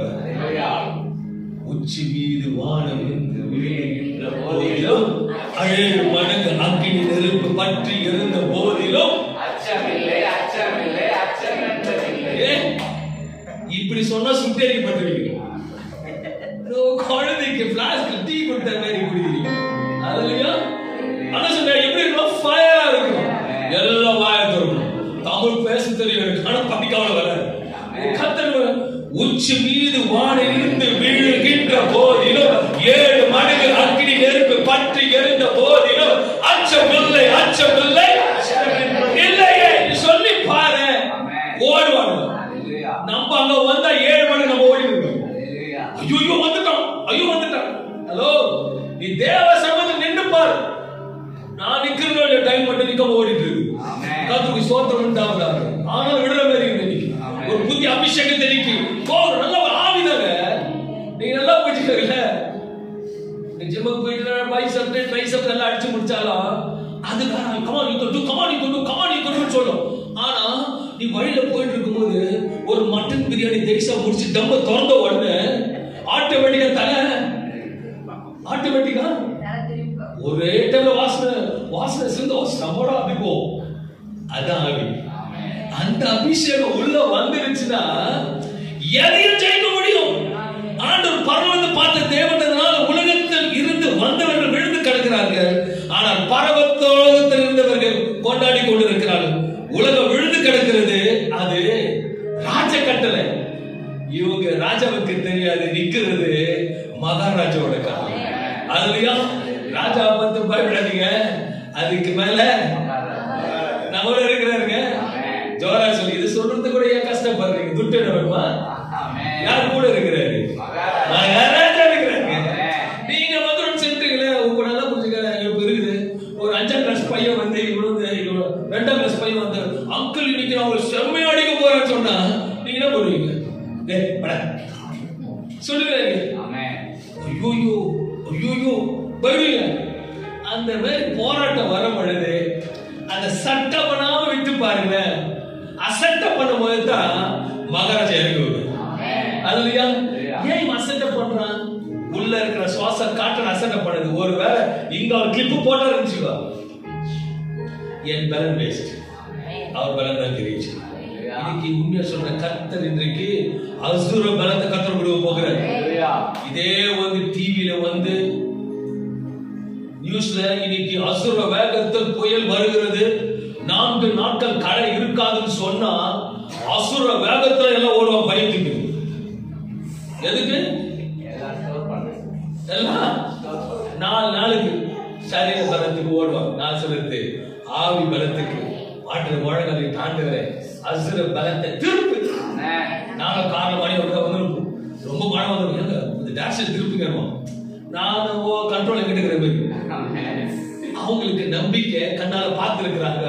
உச்சி மீது வானம் வீழுகின்ற போதிலும் 7 மடங்கு அக்னி நெருப்பு பற்றி இருந்த போதிலும் அச்சமில்லை அச்சமில்லை அச்சம் என்பதில்லை. இப்படி சொன்னா சுட்டெரிக்கப்பட்டிருக்கீங்க. குழந்தைக்கு பிளாஸ்டிக் டீ கொடுத்த மாதிரி குடிக்கிறீங்க. அதுலயா ஆனா சொல்ற எப்படி இருக்கும்? ஃபயரா இருக்கும். எல்லாம் வாய திறக்கணும். தமிழ் பேச தெரியும், ஆனா படிக்காம வர. கர்த்தர் உச்சி மீது வானிலிருந்து விழுகின்ற போதிலும் 7 மடங்கு அக்னி நெருப்பு பற்றி எரிந்த போதிலும் அச்சமில்லை அச்சமில்லை இல்லையே சொல்லி பாரு. ஓடுவாங்க. நம்ம அங்க வந்தா 7 மடங்கு நம்ம ஓடி இருக்கோம். ஐயோ வந்துட்டான். ஹலோ, நீ தேவ சமூகத்தில் நின்று பாரு. நான் நிக்கிறேன் டைம் மட்டும் நிக்க ஓடிட்டு இருக்கு. கர்த்தருக்கு ஸ்தோத்திரம் உண்டாவதாக. ஆனால் விடுற மாதிரி இன்னைக்கு ஒரு புதிய அபிஷேகம் தெரிவிக்கு. நல்ல ஒரு ஆவிதாங்க. நீங்க நல்லா போயிட்டு நீ ஜிம்முக்கு போயிட்டு பைசப் ட்ரைசப் எல்லாம் அடிச்சு முடிச்சாலும் அது கமான் நீ சொல்லும். ஆனா நீ வழியில போயிட்டு இருக்கும்போது ஒரு மட்டன் பிரியாணி தேய்சா முடிச்சு தம்ம திறந்த உடனே ஆட்டோமேட்டிக்கா ஒரே டைம்ல வாசனை சிந்த சமோட அபிப்போம். அதான் ஆவி. அந்த அபிஷேகம் உள்ள வந்துருச்சுன்னா எதையும் ஜெயிக்க முடியும். ஆண்டவர் பரலோகத்தை பார்த்த தேவனால உலகத்தில் இருந்து வந்தவர்கள் விழுந்து கிடக்கிறார்கள். ஆனால் பரலோகத்தில் இருந்தவர்கள் கொண்டாடி கொண்டிருக்கிறார்கள். உலகம் விழுந்து கிடக்கிறது, அது ராஜ கட்டளை. இவங்க ராஜாவுக்கு தெரியாது, நிக்கிறது மகாராஜாவோட கட்டளை. அதுலயா ராஜா வந்து பயப்படாதீங்க, அதுக்கு மேல நம்மள இருக்கிறாருங்க. ஜோரா சொல்லி இது சொல்றது கூட ஏன் கஷ்டப்படுறீங்க? துட்டு வருமா? யார் கூட இருக்கிறாரு? மகாராஜா இருக்கிறாரு. நீங்க மதுரம் சென்றுங்களே, உங்க நல்லா புரிஞ்சுக்க. இப்ப இருக்குது ஒரு 5ஆம் கிளாஸ் பையன் வந்து இவ்வளவு 2ஆம் கிளாஸ் பையன் வந்து அங்கிள் இன்னைக்கு அவங்க செம்மையா அடிக்க போறேன்னு சொன்னா நீங்க என்ன பண்ணுவீங்க? சொல்லுங்க. ஐயோ ஐயோ போயிடுவீங்க. அந்த மாதிரி போராட்டம் வர பொழுது அந்த சட்டம் பண்ணாம விட்டு பாருங்க. அசட்டை பண்ணும் போது தான் மகாராஜா இறங்கி வருவார். அதுலயா ஏன் அசட்டை பண்றான்? உள்ள இருக்கிற சுவாச காற்று அசட்டை பண்ணுது. ஒருவேளை இங்க ஒரு கிளிப்பு போட்டா இருந்துச்சுக்கோ, என் பலன் வேஸ்ட், அவர் பலன் தான் தெரியுச்சு. இன்னைக்கு உண்மையா சொல்ற கர்த்தர் இன்றைக்கு அசுர பலத்தை கர்த்தர் கொடுக்க போகிறார். இதே வந்து டிவில வந்து நியூஸ்ல இன்னைக்கு அசுர வேகத்தில் புயல் வருகிறது, 4 நாட்கள் கடை இருக்காதுன்னு சொன்னா அசுர வேகத்துல எல்லாம் ஓடுவான் பயத்துக்கு. எதுக்கு? எல்லாம் 4 நாளுக்கு சரீர பலத்துக்கு ஓடுவான். நான் சொல்றது ஆவி பலத்துக்கு மாற்று முழங்கலை தாண்டுகிற அசுர பலத்தை திருப்பு. நாங்க காரணம் மணி வந்துருப்போம், ரொம்ப மழை வந்துடும், இந்த டாக்ஸை திருப்புங்க. நான் கண்ட்ரோல் எங்கிட்டு அவங்களுக்கு நம்பிக்கை கண்ணால பார்த்து இருக்கிறாங்க.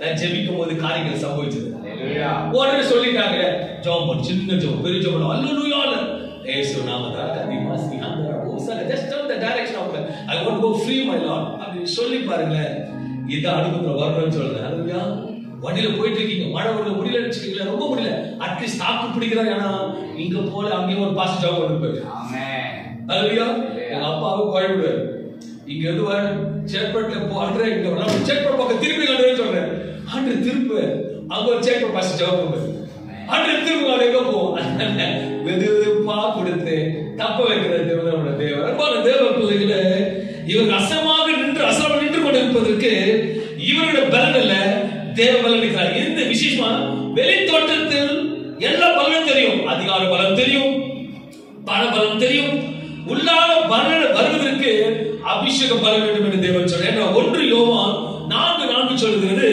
நான் ஜெபிக்கும் போது காரியங்கள் சம்பவிச்சது. உடனே சொல்லிட்டாங்க ஜெபம் பண்ணு, சின்ன ஜெபம், பெரிய ஜெபம், அல்லேலூயா இயேசு நாமத்தால கதிமாசி ஆண்டவரே ஓசன just on the direction of I want to go free my lord அப்படி சொல்லி பாருங்க. இத அனுபவத்துல வரணும்னு சொல்றேன். அல்லேலூயா. வண்டியில போயிட்டு இருக்கீங்க, மழை வரல, முடியல வச்சுக்கீங்களா, ரொம்ப முடியல, அட்லீஸ்ட் தாக்கு பிடிக்கிறாங்க. ஏன்னா இங்க போல அங்கேயும் ஒரு பாஸ்ட் ஜாப் பண்ணிருப்பாரு. அல்லேலூயா. எங்க அப்பாவுக்கு குழம்புவாரு, இங்க எதுவாரு சேட்பட்ல போ அன்றே, இங்க சேட்பட் பக்கம் திருப்பி கண்டுன்னு சொல்றேன். அன்று திருப்பு அங்க ஒரு சேட்பட் பாஸ்ட் ஜாப் பண்ணுவாரு. அன்று திரும்ப எங்க போவோம், வெதுவெதுப்பா கொடுத்து தப்ப வைக்கிறது நம்மளோட தேவர். அன்பான தேவ பிள்ளைகளே, இவர் அசமாக நின்று அசமாக நின்று கொண்டிருப்பதற்கு இவருடைய பலன் அல்ல, தேவ பலன் இருக்கிறார். இந்த விசேஷமா வெளி தோற்றத்தில் எல்லா பலனும் தெரியும், அதிகார பலன் தெரியும், பண பலன் தெரியும், உள்ளான பலன் வருவதற்கு அபிஷேக பலன் வேண்டும் என்று தேவன் சொல்றார். 1 யோவான் 4:4 சொல்கிறது,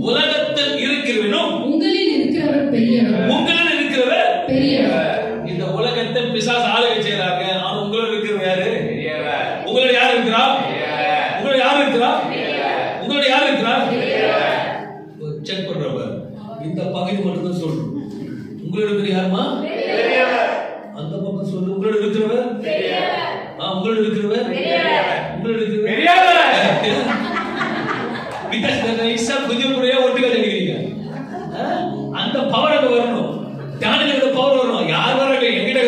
உலகத்தில் இருக்கிறவனிலும் உங்களில் இருக்கிறவர் பெரியவர், உங்களில் இருக்கிறவர் பெரியவர். இந்த உலகத்தை பிசாசு ஆளுகை செய்றாங்க, ஆனா உங்களில் இருக்கிறவர் யாரு? பெரியவர். உங்களில் யார் இருக்கிறா? உங்களில் யார் இருக்கிறா? உங்களில் யார் இருக்கிறா? செக் பண்றவர் இந்த பகுதி மட்டும் தான் சொல்றோம். உங்களில் இருக்கிற யாருமா? பெரியவர். அந்த பக்கம் சொல்லு, உங்களில் இருக்கிறவர் பெரியவர். உங்களில் இருக்கிறவர் பெரியவர். உங்களில் இருக்கிறவர் பெரியவர். புதிய முறையா ஒட்டுக்கா நினைக்கிறீங்க. அந்த பவர் அங்க வரணும், ஞானிகளோட பவர் வரணும். யார் வராங்க எங்கிட்ட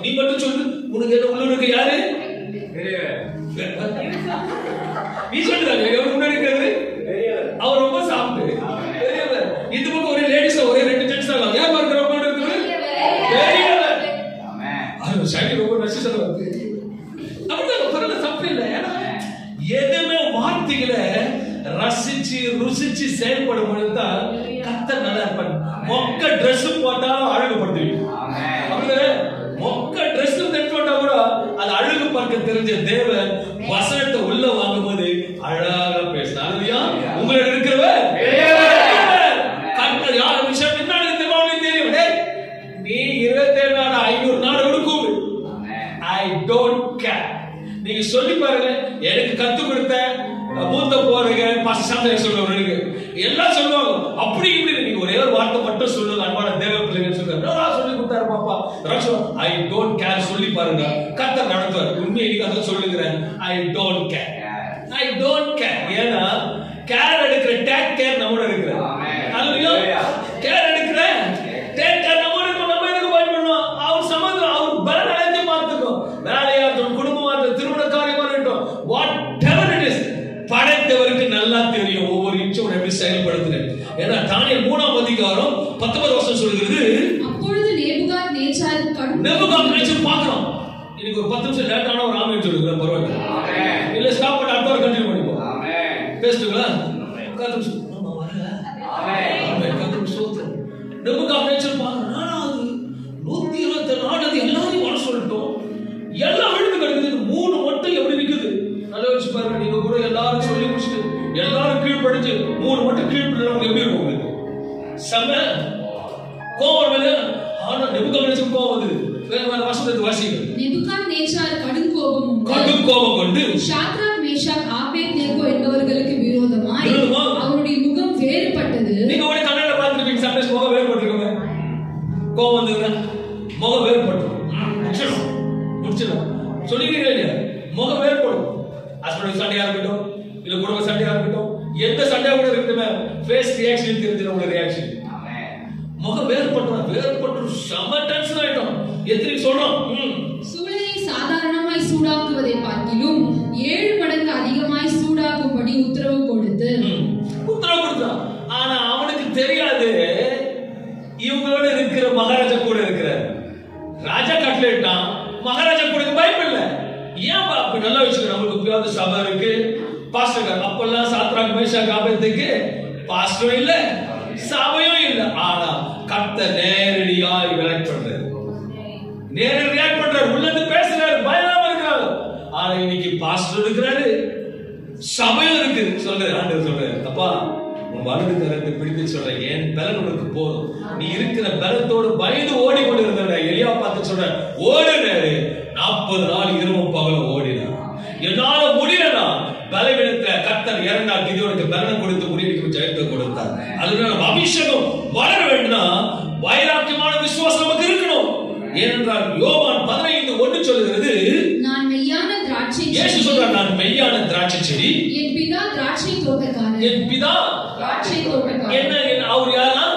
நீ மட்டும் சொல்லு, உனக்கு என்ன உள்ள இருக்க யாரு? நீ சொல்றாங்க முன்னாடி இருக்கிறது அவர் ரொம்ப சாப்பிட்டு பெரியவர். இந்த பக்கம் ஒரே லேடிஸ் ஒரே 2 ஜென்ட்ஸ் தான். யார் இருக்கிற ரொம்ப இருக்குது பெரியவர். அது சைடு ரொம்ப நெசசரி வந்து அப்படிதான் பரல தப்பு இல்லை. ஏன்னா எதுவுமே வார்த்தைகளை ரசிச்சு ருசிச்சு செயல்படும் பொழுதுதான் கர்த்தர் நல்லா இருப்பார். மொக்க ட்ரெஸ் போட்டாலும் அழகுபடுத்துவீங்க. மொக்க ட்ரெஸ் போட்டா கூட அது அழகு பார்க்க தெரிஞ்ச தேவன் வசனத்தை உள்ள வாங்கும் போது அழகா பேசினார். உங்களோட இருக்கிறவர் கர்த்தர் யார் விஷயம் என்ன தெரியும். நீ 27 நாடு 500 நாடு கொடுக்கும், ஐ டோன்ட் கேர். நீங்க சொல்லி பாருங்க, எனக்கு கத்து கொடுத்த மூத்த போறீங்க பாஸ்டர் சொல்லுவாங்க, எல்லாம் சொல்லுவாங்க. அப்படி இப்படி நீங்க ஒரே ஒரு வார்த்தை மட்டும் சொல்லுங்க, அன்பான தேவ பிள்ளைகள் சொல்லுங்க, சொல்லி கொடுத்தாரு பாப்பா ஐ டோன்ட் கேர் சொல்லி பாருங்க, கர்த்தர் நடத்துவார். உண்மையை நீங்க அதை சொல்லுகிறேன், I don't care, I don't care. ஏன்னா கேர் எடுக்கிற டேக் கேர் நம்மோட இருக்கிற, கேர் எடுக்கிற டேக் கேர் நம்மோட இருக்கும். நம்ம எதுக்கு பயன்படணும்? அவர் சமாதானம், அவர் பலன் அழைத்து பார்த்துக்கணும். வேலையா இருக்கட்டும், குடும்பமா இருக்கட்டும், திருமண காரியமா இருக்கட்டும், வாட் எவர் இட் இஸ், படைத்தவருக்கு நல்லா தெரியும் ஒவ்வொரு இன்ச்சும் எப்படி செயல்படுத்துறேன். ஏன்னா தானியேல் 3ஆம் அதிகாரம் 19 வசனம் சொல்கிறது, அப்பொழுது நேபுகாத்நேச்சார் பார்க்கிறோம். இன்னைக்கு ஒரு 10 நிமிஷம் லேட் ஆன ஒரு ஆமென் சொல்லுங்க, பரவாயில்லை. இல்ல ஸ்டாப் பண்ணி அடுத்த வாரம் கண்டினியூ பண்ணிப்போம். பேசுங்களா? நேபுகாத்நேச்சார் பார்க்கிறோம், அது 127 நாடு எல்லாரையும் வர சொல்லட்டும், எல்லாம் விழுந்து கிடக்குது, 3 மட்டும் எப்படி நிக்குது? நல்லா வச்சு பாருங்க. நீங்க கூட எல்லாரும் சொல்லி முடிச்சுட்டு எல்லாரும் கீழ்படிச்சு 3 மட்டும் கீழ்படிச்சு எப்படி இருக்கும்? செம கோபம் வருது. ஆனா நெபுகாத்நேச்சாருக்கு கோபம் வருது. வேற வசனத்தை வாசிங்க. நெபுகாத்நேச்சார் கடும் கோபம் கொண்டு ஷாத்ராக் மேஷாக் ஆபேத்நேகோ என்பவர்களுக்கு விரோதமாய் அவருடைய முகம் வேறுபட்டது. நீங்க ஒரு கண்ணால பார்த்திருப்பீங்க, சம்டைம்ஸ் முகம் வேறுபட்டிருக்குமே. கோபம் வந்ததுன்னா முகம் வேறுபடும். முடிச்சிடும் சொல்லிக்கிறீங்க இல்லையா? முகம் வேறுபடும். ஹஸ்பண்ட் சண்டையா இருக்கட்டும், இல்ல குடும்ப சண்டையா இருக்கட்டும், எந்த சண்டையா கூட இருக்கட்டுமே, ஃபேஸ் ரியாக்ஷன் தெரிஞ்சிடும். உங்க ரியாக்ஷன் முகம் வேறுபட்டு செம டென்ஷன் ஆயிட்டோம். எத்தனை சொல்றோம்? சூளையை சாதாரணமாய் சூடாக்குவதை பார்க்கிலும் 7 மடங்கு அதிகமாய் சூடாக்கும்படி உத்தரவு கொடுத்தான். ஆனா அவனுக்கு தெரியாது இவங்களோட இருக்கிற மகாராஜா கூட இருக்கிற ராஜா கட்டளையிட்டான். மகாராஜா கூட பயப்படல. ஏன் அப்படி நல்லா வச்சுக்க, நம்மளுக்கு எப்பயாவது சபை இருக்கு, பாஸ்டர். அப்பெல்லாம் சாத்ராக் மேஷாக் ஆபேத்நேகோக்கு பாஸ்டரும் இல்ல, சபையும் இல்ல. ஆனா கர்த்தர் நேரடியாய் ரியாக்ட் பண்றாரு, உள்ளது பேசுறாரு, பயமா இருக்கிறாரு. ஆனா இன்னைக்கு பாஸ்டர் இருக்கிறாரு, சபையும் இருக்கு. சொல்றாரு ஆண்டவர், சொல்றாரு, அப்பா உன் வலது கரத்தை பிடித்து சொல்றேன், என் பலன் உனக்கு போதும். நீ இருக்கிற பலத்தோடு பயந்து ஓடி கொண்டு இருந்த எலியா பார்த்து சொல்ற, ஓடுனாரு. 40 நாள் இரவும் பகலும் ஓடினார். என்னால முடியலனா பலவீனத்தை கர்த்தர் இறந்தார். கிதியோனுக்கு பலன் கொடுத்து முறியடிக்கும் ஜெயத்தை கொடுத்தார். அதனால அபிஷேகம் வளர வேண்டும்னா வைராக்கியமான விசுவாசம் நமக்கு இருக்கணும். ஏனென்றால் யோவான் 15:1 சொல்லுகிறது, நான் மெய்யான திராட்சை செடி. இயேசு சொல்றார், நான் மெய்யான திராட்சை செடி, என் பிதா திராட்சை தோட்டக்காரர். என் பிதா திராட்சை தோட்டக்காரர். என்ன அவர் யாரா?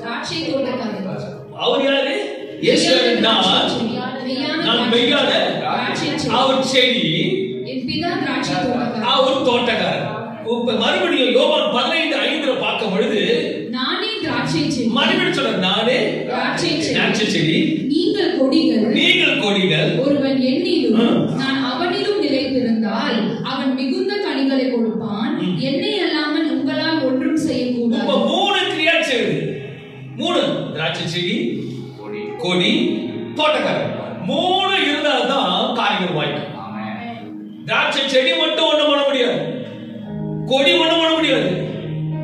திராட்சை தோட்டக்காரர். அவர் யாரு? இயேசு. நான் மெய்யான திராட்சை செடி, அவர் செடி, என் பிதா திராட்சை தோட்டக்காரர், அவர் தோட்டக்காரர். மறுபடியும் யோவான் 15:5 பார்க்கும் பொழுது, நானே திராட்சை செடி. மறுபடியும் சொல்ற, நானே திராட்சை செடி, நீங்கள் கொடிகள். ஒருவன் என்னிலும் நான் அவனிலும் நிலைத்திருந்தால் அவன் மிகுந்த கனிகளை கொடுப்பான். என்னை அல்லாமல் உங்களால் ஒன்றும் செய்யக்கூடாது. 3 கிரியா செய்யுது. 3 திராட்சை செடி, கொடி, தோட்டக்காரர். 3 இருந்தால்தான் காரியங்கள் வாய்க்கும். திராட்சை செடி மட்டும் ஒண்ணும் பண்ண முடியாது, கொடி ஒண்ணும் பண்ண முடியாது,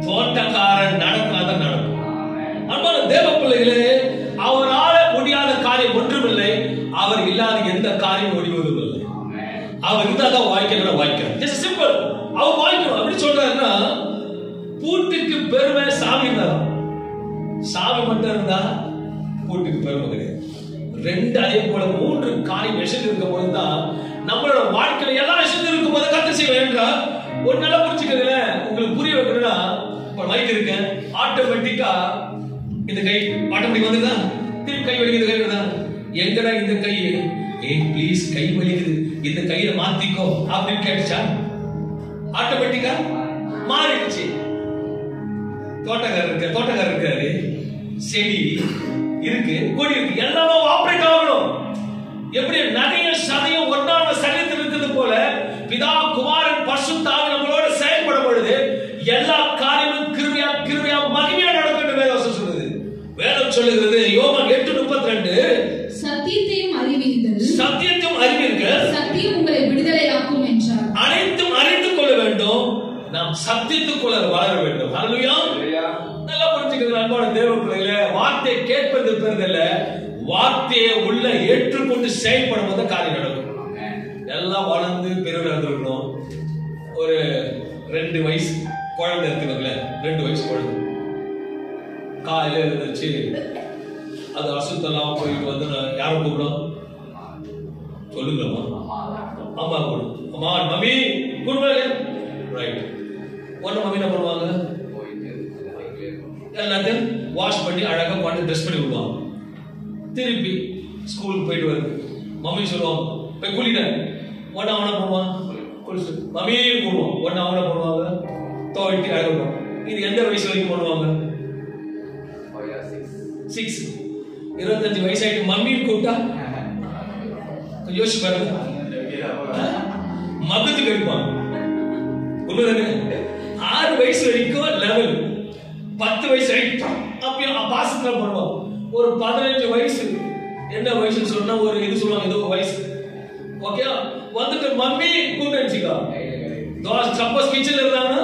தோட்டக்காரன் நடக்காதான் நடக்கும். அன்பான தேவ பிள்ளைகளே, அவரால முடியாத காரியம் ஒன்றுமில்லை. அவர் இல்லாத எந்த காரியம் முடிவதும் இல்லை. அவர் இருந்தாதான் வாய்க்கணும், வாய்க்கணும். Just simple. அவர் வாய்க்கணும். அப்படி சொல்றாருன்னா, பூட்டுக்கு பெருமை சாமி தான். சாமி மட்டும் இருந்தா பூட்டுக்கு பெருமை கிடையாது. 2 அதே போல 3 காரியம் விஷயம் இருக்கும் போதுதான் நம்மளோட வாழ்க்கையில எல்லா விஷயம் இருக்கும் போது கத்து செய்வேன் என்றால் ஒரு நல்லா புரிச்சுக்கிறதுல உங்களுக்கு புரிய வைக்கணும்னா, இப்ப மைக் இருக்கு, ஆட்டோமேட்டிக்கா இந்த கை ஆட்டோமேட்டிக் வந்துதா, திருப்பி கை வலிக்குது, கை வருதா, எங்கடா இந்த கை, ப்ளீஸ் கை வலிக்குது, இந்த கையில மாத்திக்கோ அப்படின்னு கேட்டுச்சா? ஆட்டோமேட்டிக்கா மாறிடுச்சு. தோட்டக்காரர் இருக்காரு, செடி இருக்கு, கொடி இருக்கு, எல்லாமே ஆபரேட் ஆகணும். எப்படி நகையும் சதையும் ஒன்றான சரீரத்தில் இருக்கிறது போல பிதா குமாரன் பரிசுத்த ஆவி நம்மளோட செயல்படும் பொழுது எல்லா காரியமும் கிருபையா மகிமையா நடக்கும். வேதம் சொல்லுது. வேதம் சொல்லுகிறது யோவான் 8:32, சத்தியத்தையும் அறிவீர்கள், சத்தியம் உங்களை விடுதலையாக்கும் என்றார். அனைத்தும் அறிந்து கொள்ள வேண்டும், நாம் சத்தியத்துக்குள்ள வளர வேண்டும். ஹல்லேலூயா. நல்லா புரிஞ்சுக்கிறது அன்பான தேவ பிள்ளைகளே, வார்த்தை கேட்பது பெரிதல்ல, வார்த்தையை உள்ள ஏற்றுக்கொண்டு செயல்படும் போது காரியம் நடக்கும். எல்லாம் வளர்ந்து பெரியவராக இருக்கணும். ஒரு 2 வயசு குழந்தை இருக்குங்களே, 2 வயசு குழந்தை காலையில இருந்துச்சு, அது அசுத்தெல்லாம் போயிட்டு வந்து யாரும் கூப்பிடும் சொல்லுங்கம்மா, அம்மா கூடும், அம்மா மம்மி கூடுவாங்க, ரைட். ஒன்னு மம்மி என்ன பண்ணுவாங்க, எல்லாத்தையும் வாஷ் பண்ணி அழகா பண்ணி ட்ரெஸ் பண்ணி விடுவாங்க. திருப்பி ஸ்கூலுக்கு போயிட்டு வருது, மம்மி சொல்லுவாங்க போய் குளிட, ஒன்னு அவனை பண்ணுவான் குளிச்சு, மம்மியே கூடுவான், ஒன்னு அவனை பண்ணுவாங்க துவைட்டி அழகுவாங்க. இது எந்த வயசு வரைக்கும் பண்ணுவாங்க? 6. 25 வயசு ஆயிட்டு மம்மின்னு கூப்பிட்டா யோசிச்சு பாருங்க, மகத்துக்கு எடுப்பாங்க. 6 வயசு வரைக்கும் லெவல், 10 வயசு ஆயிட்டோம் அப்பயும் பாசத்துல பண்ணுவோம். ஒரு 15 வயசு, என்ன வயசுன்னு சொன்னா ஒரு இது சொல்லுவாங்க, ஏதோ வயசு, ஓகே வந்துட்டு மம்மி கூப்பிட்டுச்சுக்கா, தோசை சப்போஸ் கிச்சன்ல இருந்தாங்கன்னா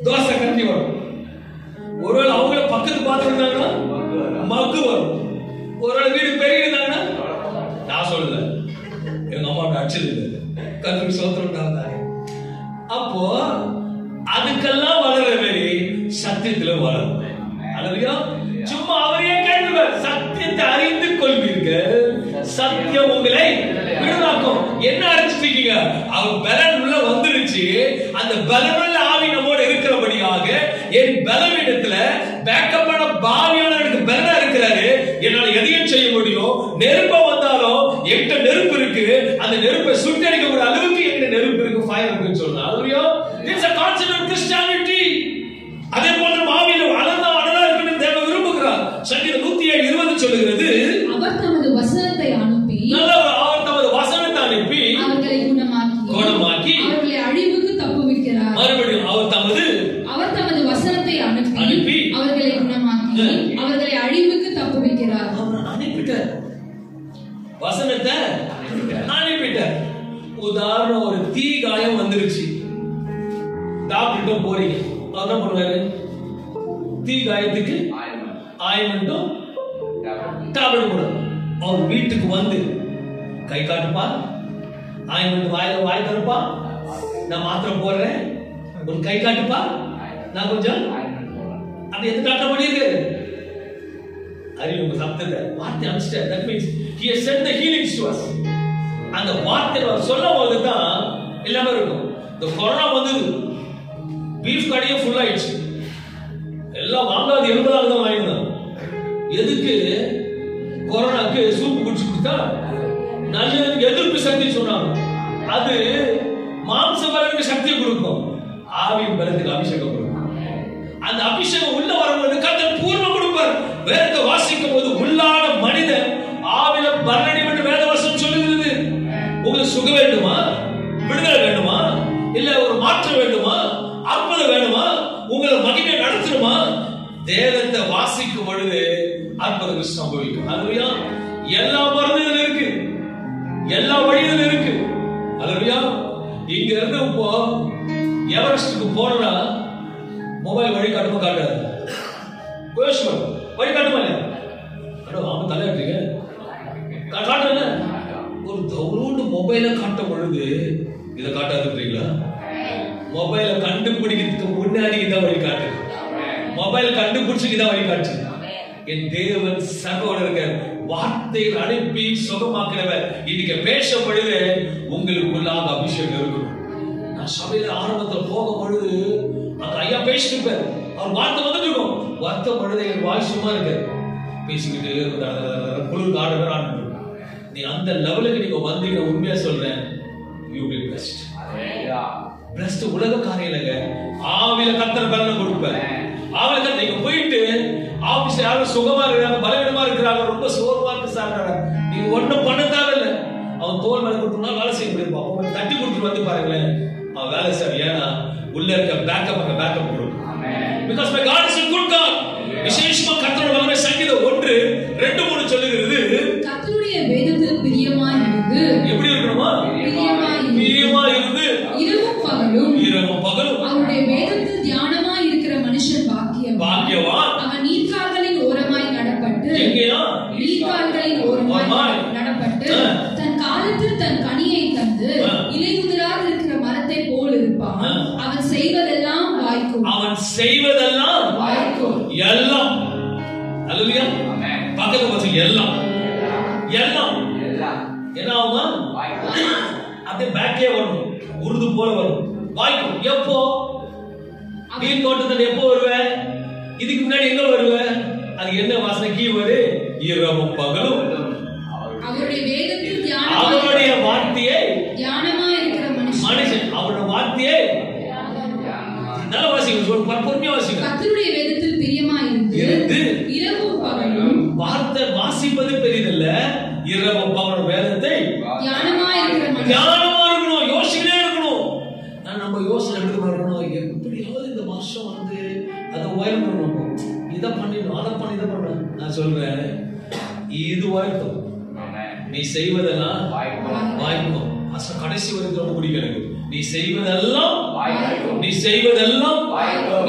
தோசை கட்டி வரும். ஒருவேளை அவங்கள பக்கத்து பார்த்துருந்தாங்கன்னா மக்கு வரும். ஒரு வீடு பெரிய இருந்தாங்கன்னா நான் சொல்லல, எங்க அம்மா அடிச்சது கருத்துக்கு சோத்திரம் தான். அப்போ அதுக்கெல்லாம் வளர மாதிரி சத்தியத்துல வளரும். அல்லையா? சும்மா அவரையே கேள்விவர், சத்தியத்தை அறிந்து கொள்வீர்கள், சத்தியம் உங்களை விடுதலாக்கும். என்ன அடிச்சிட்டு இருக்கீங்க? அவர் பலன் உள்ள வந்துருச்சு. அந்த பலனுள்ள ஆவி நம்மோட இருக்கிறபடியாக என் பலவீனத்துல பேக்கப்பான பாவியான எனக்கு பலனா இருக்கிறாரு, என்னால எதையும் செய்ய முடியும். நெருப்ப வந்தாலும் என்கிட்ட நெருப்பு இருக்கு, அந்த நெருப்பை சுட்டரிக்க ஒரு அளவுக்கு என்கிட்ட நெருப்பு இருக்கு, ஃபயர் இருக்குன்னு சொன்னா. அல்லையா? It's a concept of Christianity. அதே போல ஆவியில அனலா இருக்குன்னு தேவன் விரும்புகிறார். சங்கீதம் 107:20 சொல்லுகிறது, அவர் தமது வசனத்தை அனுப்பி அவர்களை குணமாக்கி அவர்களை அழிவுக்கு தப்புவிக்கிறார். மறுபடியும் அவர் தமது வசனத்தை அனுப்பி அவர்களை குணமாக்கி அவர்களை அழிவுக்கு தப்புவிக்கிறார். அவர் அனுப்பிட்டார், வசனத்தை அனுப்பிட்டார். உதாரணம், ஒரு தீ காயம் வந்துருச்சு, டாக்டர்கிட்ட போறீங்க, அவர் என்ன பண்ணுவாரு? தீ காயத்துக்கு ஆயின்மெண்ட்டும் டேப்லெட் போடுறாரு. அவர் வீட்டுக்கு வந்து கை காட்டுப்பா, ஆயின்மெண்ட் வாய் தருப்பா, நான் மாத்திரை போடுறேன், ஒரு கை காட்டுப்பா, நான் கொஞ்சம் அப்படி எந்த டாக்டர் பண்ணியிருக்காரு? அறிவு சப்தத்தை வார்த்தை அனுப்பிச்சிட்டார். That means he has sent the healings to us. அந்த வார்த்தை சொல்லும் போது தான் எல்லாமே இருக்கும். இந்த கொரோனா வந்தது, பீஃப் கடையே ஃபுல் ஆயிடுச்சு, எல்லாம் வாங்காது 80 தான் வாங்கினாங்க. எதுக்கு? கொரோனாக்கு சூப்பு குடிச்சு கொடுத்தா நல்ல எதிர்ப்பு சக்தி சொன்னாங்க. அது மாம்ச பலனுக்கு சக்தி கொடுக்கும், ஆவியின் பலத்துக்கு அபிஷேகம் கொடுக்கும். அந்த அபிஷேகம் உள்ள வரும்போது கர்த்தர் பூர்ண கொடுப்பார். வேதத்தை வாசிக்கும் போது உள்ளான மனிதன் ஆவில பலனடையும் என்று வேதவசனம் சொல்லுகிறது. உங்களுக்கு சுகம் வேண்டுமா, விடுதலை வேண்டுமா, இல்ல ஒரு மாற்றம் வேண்டுமா, அற்புதம் வேண்டுமா, உங்களை மகிமை நடத்துமா, வேதத்தை வாசிக்கும் பொழுது அற்புதங்கள் சம்பவிக்கும். அல்லேலூயா! எல்லா மருந்துகள் இருக்கு, எல்லா வழிகளும் இருக்கு. அல்லேலூயா! இங்க இருந்து இப்போ எவரெஸ்டுக்கு போனா மொபைல் வழி காட்டுமா காட்டாது? வழி காட்டுமா இல்லையா? அவங்க தலையாட்டுறீங்க காட்டல. ஒரு தவறோண்டு மொபைல காட்டும் பொழுது இதை காட்டாதுன்றீங்களா? மொபைல கண்டுபிடிக்கிறதுக்கு முன்னாடி இதான் வழி காட்டு, மொபைல் கண்டுபிடிச்சு இதான் வழி காட்டு. என் தேவன் சகோதரர்கள் வார்த்தைகள் அனுப்பி சுகமாக்குறவர். இன்னைக்கு பேசும் பொழுது உங்களுக்குள்ளாக அபிஷேகம் இருக்கும். நான் சபையில ஆரம்பத்தில் போகும் பொழுது அந்த ஐயா பேசிட்டு இருப்பார், அவர் வார்த்தை வந்துட்டு இருக்கும். வார்த்தை பொழுது என் வாய் சும்மா இருக்காரு, பேசிக்கிட்டு குளிர் காடுகள் ஆண்டு. நீ அந்த லெவலுக்கு நீங்க வந்தீங்க, உண்மையா சொல்றேன், யூ பி பெஸ்ட். பெஸ்ட் உலக காரியங்க. ஆவில கர்த்தர் பலனை கொடுப்பார். ஆவில நீங்க போயிட்டு ஆபீஸ்ல யாரும் சுகமா இருக்காங்க, பலவீனமா இருக்கிறாங்க, ரொம்ப சோர்வா இருக்கு சார், நீங்க ஒண்ணும் பண்ண தேவையில்லை. அவன் தோல் மேல கொடுத்தோம்னா வேலை செய்ய முடியும். அவன் தட்டி கொடுத்துட்டு வந்து பாருங்களேன், அவன் வேலை சார். ஏன்னா உள்ள இருக்க பேக்கப் அங்க பேக்கப் கொடுக்கும். Because my God is a good God. விசேஷமா கர்த்தரோட வல்லமை சங்கீதம் 1:2-3 சொல்லுகிறது, கர்த்தருடைய வேதத்தில் பிரியமாய் இருந்து. எப்படி இருக்கணுமா? பிரியமாய் இருந்து இரவும் பகலும் அவருடைய வேதத்தில் தியானமாய் இருக்கிற மனுஷன் பாக்கியவான். அவன் நீர்க்கால்களின் ஓரமாய் நடப்பட்டு, எங்கேயா? நீர்க்கால்களின் ஓரமாய் நடப்பட்டு தன் காலத்தில் தன் கனியை தந்து இலையுதிராக இருக்கிற மரத்தை போல் இருப்பான். அவன் செய்வதெல்லாம் வாய்க்கும். எல்லாம். அல்லேலூயா! பக்கத்துல பாருங்க, எல்லாம் என்ன ஆகுமா? அப்படியே பேக்கே வரும், உருது போல வரும், வாய்க்கும். எப்போ? நீ தோட்டத்தில் எப்போ வருவேன்? இதுக்கு முன்னாடி எங்க வருவேன்? அது என்ன வாசனை? கீவரு இரவும் பகலும் அவருடைய வேதத்தில் தியானமாய், அவருடைய வார்த்தையை தியானமாய் இருக்கிற மனுஷன் அவருடைய வார்த்தையை நல்ல வாசிங்க, பொறுமையா வாசிங்க. கர்த்தருடைய வேதத்தில் பிரியமாய் இருந்து இரவும் பகலும். வார்த்தை வாசிப்பது பெரியதல்ல, இரவும் பகலும் வேதத்தை தியானமாய் இருக்கிற மனுஷன் தியானமா இருக்கணும், யோசிச்சுட்டே இருக்கணும். நம்ம யோசனை எடுத்து இருக்கணும், எப்படியாவது இந்த வருஷம் வந்து அதை உயர்த்தணும், இதை பண்ணிடணும், அதை பண்ணி இதை பண்ண. நான் சொல்றேன், இது உயர்த்தும். நீ செய்வதெல்லாம் வாய்க்கும். கடைசி வரைக்கும் முடிக்கிறது. நீ செய்வதெல்லாம்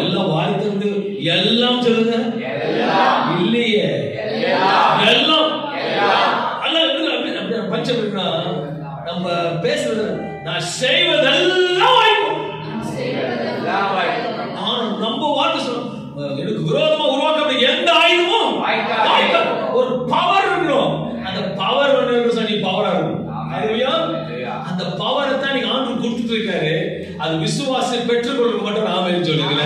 எல்லாம் வாய் திறந்து எல்லாம் சொல்லுங்க. இல்லையே, எல்லாம் பஞ்சம். நம்ம பேசுறது நான் செய்வதெல்லாம் வாய்க்கும். நம்ம வார்த்தை சொல்றோம், எனக்கு விரோதமா உருவாக்க எந்த ஆயுதமும் ஒரு பவர் இருக்கணும். அந்த பவர் நீ பவரா இருக்கணும். அந்த பவரை தான் நீங்க ஆண்டவர் கொடுத்துட்டு இருக்காரு. அது விசுவாசம் பெற்றுக்கொள்ள மட்டும் ஆமென் சொல்லுங்க.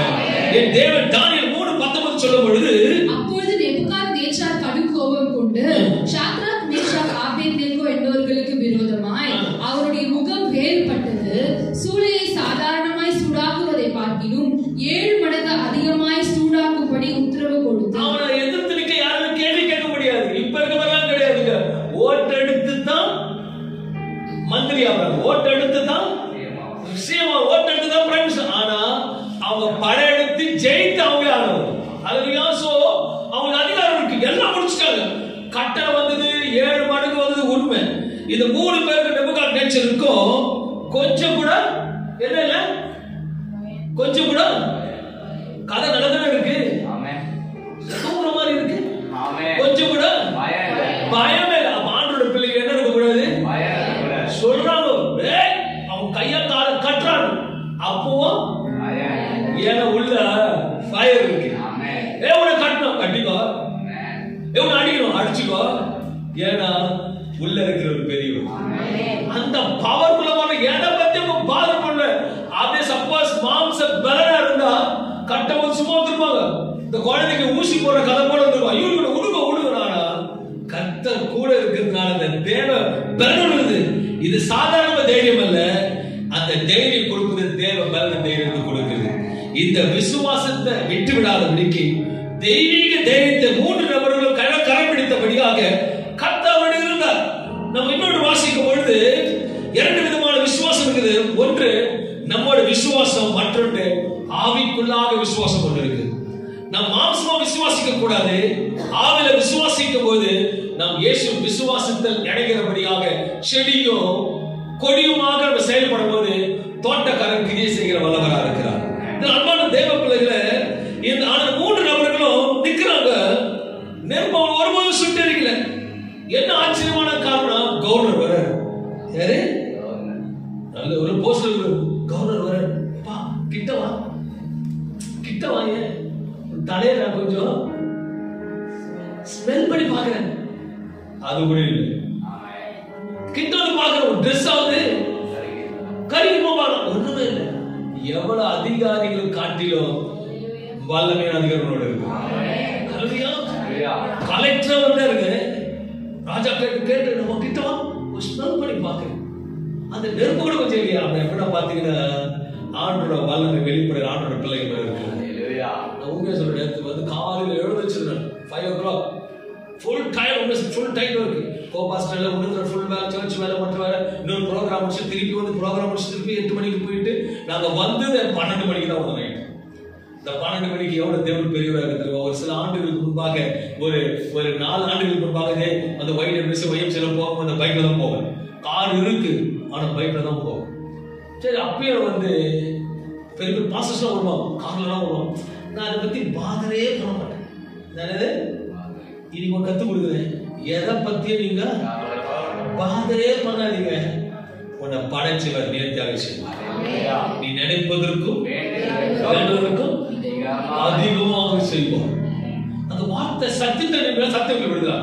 என் தேவன் தானியேல் 3:19 சொல்லும் பொழுது, அப்பொழுது நேபுகாத்நேச்சார் கடும் கோபம் கொண்டு சாத்ராக் மேஷாக் ஆபேத்நேகோ என்பவர்களுக்கு விரோதமாய் அவருடைய முகம் வேறுபட்டது. சூளையை சாதாரணமாய் சூடாக்குவதை பார்க்கிலும் 7 மடங்கு அதிகமாய் சூடாக்கும்படி உத்தரவு கொடுத்தார். அவனை எதிர்த்து நிக்க யாரும் கேள்வி கேட்க முடியாது. இப்ப இருக்கவெல்லாம் கிடையாதுங்க. ஓட்டெடுத்து தான் மந்திரி ஆவாங்க, ஓட்டெடுத்து தான் சிஎம், ஓட்டெடுத்து தான் பிரைம் மினிஸ்டர். ஆனா அவங்க படையெடுத்து ஜெயித்து அவங்க ஆனவங்க. அதுலயா சோ அவங்க அதிகாரம் இருக்கு, எல்லாம் முடிச்சுட்டாங்க. கட்டளை வந்தது, 7 மடங்கு வந்தது உண்மை. இந்த 3 பேருக்கு நேபுகாத்நேச்சர் இருக்கும். கொஞ்சம் கூட என்ன இல்ல, கொஞ்சம் கூட கதை நடந்தது இருக்கு, தூங்குற மாதிரி இருக்கு, கொஞ்சம் கூட பயமே இல்ல. ஆண்டோட பிள்ளைங்க என்ன இருக்க கூடாது சொல்றாங்க, அவங்க கையா கால கட்டுறாங்க. அப்போ ஏன்னா உள்ள ஃபயர் இருக்கு. உன்னை கட்டணும், கட்டிக்கோ. உன்னை அடிக்கணும், அடிச்சுக்கோ. ஏன்னா உள்ள இருக்கிற ஒரு பெரியவர். அந்த பவர்ஃபுல்லான எதை பத்தி பாதம் பண்ணல. அதே சப்போஸ் மாம்ச பலனா இருந்தா கட்டவும் சும்மா திருப்பாங்க. இந்த குழந்தைக்கு ஊசி போடுற கதை போல இருந்துருவா, இவங்க உடுங்க உடுங்கனா கர்த்தர் கூட இருக்கிறதுனால அந்த தேவ பலன் இருக்குது. இது சாதாரண தைரியம் அல்ல. அந்த தைரியம் கொடுப்பது தேவ பலன் தைரியத்தை கொடுக்குது. இந்த விசுவாசத்தை விட்டு விடாதபடிக்கு தெய்வீக தைரியத்தை 3 நபர்களும் கடைபிடித்தபடியாக கர்த்தரோடு இருந்தார். நம்ம இன்னொரு வாசிக்கும் பொழுது 2 விதமான விசுவாசம் இருக்குது. ஒன்று நம்மோட விசுவாசம், மற்றொன்று ஆவிக்குள்ளாக விசுவாசம் ஒன்று இருக்கு. நாம் மாம்சமா விசுவாசிக்க கூடாது, ஆவில விசுவாசிக்கும் போது நாம் இயேசு விசுவாசத்தில் இணைகிறபடியாக செடியும் கொடியுமாக நம்ம செயல்படும் போது தோட்டக்காரன் கிரியை செய்கிற வல்லவராக இருக்கிறார். அன்பான தேவ பிள்ளைகளை, இந்த 3 நபர்களும் நிக்கிறாங்க. நெருப்பம் ஒருபோதும் சுட்டு இருக்கல. என்ன ஆச்சரியமான காரணம், கவர்னர் வர, யாரு நல்ல ஒரு போஸ்டர், கவர்னர் வர, கிட்டவா கிட்டவா, தலையை நான் கொஞ்சம் ஸ்மெல் பண்ணி பாக்குறேன். அது கூட இல்லை. கிட்ட வந்து பாக்குறேன், ட்ரெஸ் ஆகுது, கறிக்குமா பாக்கலாம், ஒண்ணுமே இல்லை. எவ்வளவு அதிகாரிகள் காட்டிலும் வல்லமையான அதிகாரிகளோட இருக்கு. கலெக்டர் வந்து இருக்கு, ராஜா கேட்டு நம்ம கிட்டவா ஸ்மெல் பண்ணி பாக்குறேன். அந்த நெருப்பு கூட கொஞ்சம் இல்லையா. அந்த எப்படின்னா பாத்தீங்கன்னா ஆண்டோட வல்லமை வெளிப்படுற ஆண்டோட பிள்ளைகள் இருக்கு. உண்மையா சொல்ற நேரத்துக்கு வந்து காலையில் எழுந்திருச்சிருந்தேன் 5 o'clock full time, full time இருக்கு. கோபாஸ்டர்ல முடிஞ்ச ஃபுல் வேலை, சர்ச் வேலை, மற்ற வேலை, இன்னொரு ப்ரோக்ராம் முடிச்சு திருப்பி வந்து ப்ரோக்ராம் முடிச்சு திருப்பி 8 மணிக்கு போயிட்டு நாங்க வந்து 12 மணிக்கு தான் வந்தோம். இந்த 12 மணிக்கு எவ்வளவு தேவன் பெரியவராக இருக்கிறோம். ஒரு சில ஆண்டுகளுக்கு முன்பாக, ஒரு 4 ஆண்டுகளுக்கு முன்பாக அந்த YMCA போகும், அந்த பைக்ல தான் போவேன். கார் இருக்கு, ஆனா பைக்ல தான் போவேன். சரி, அப்பயே வந்து பெரிய பெரிய பாஸ்டர்ஸ்லாம் வருவாங்க, கார்லாம் வருவாங்க. நான் அதை பத்தி பாதரே பண்ண மாட்டேன். நான் இன்னைக்கு கத்து கொடுக்குறேன், எதை பத்தியும் நீங்க பாதரே பண்ணாதீங்க. உன்னை படைச்சவர் நேர்த்தியாக செய்வார். நீ நினைப்பதற்கும் வேண்டுவதற்கும் அதிகமாக செய்வார். அந்த வார்த்தை சத்தியத்தை சத்தியம் விடுதா.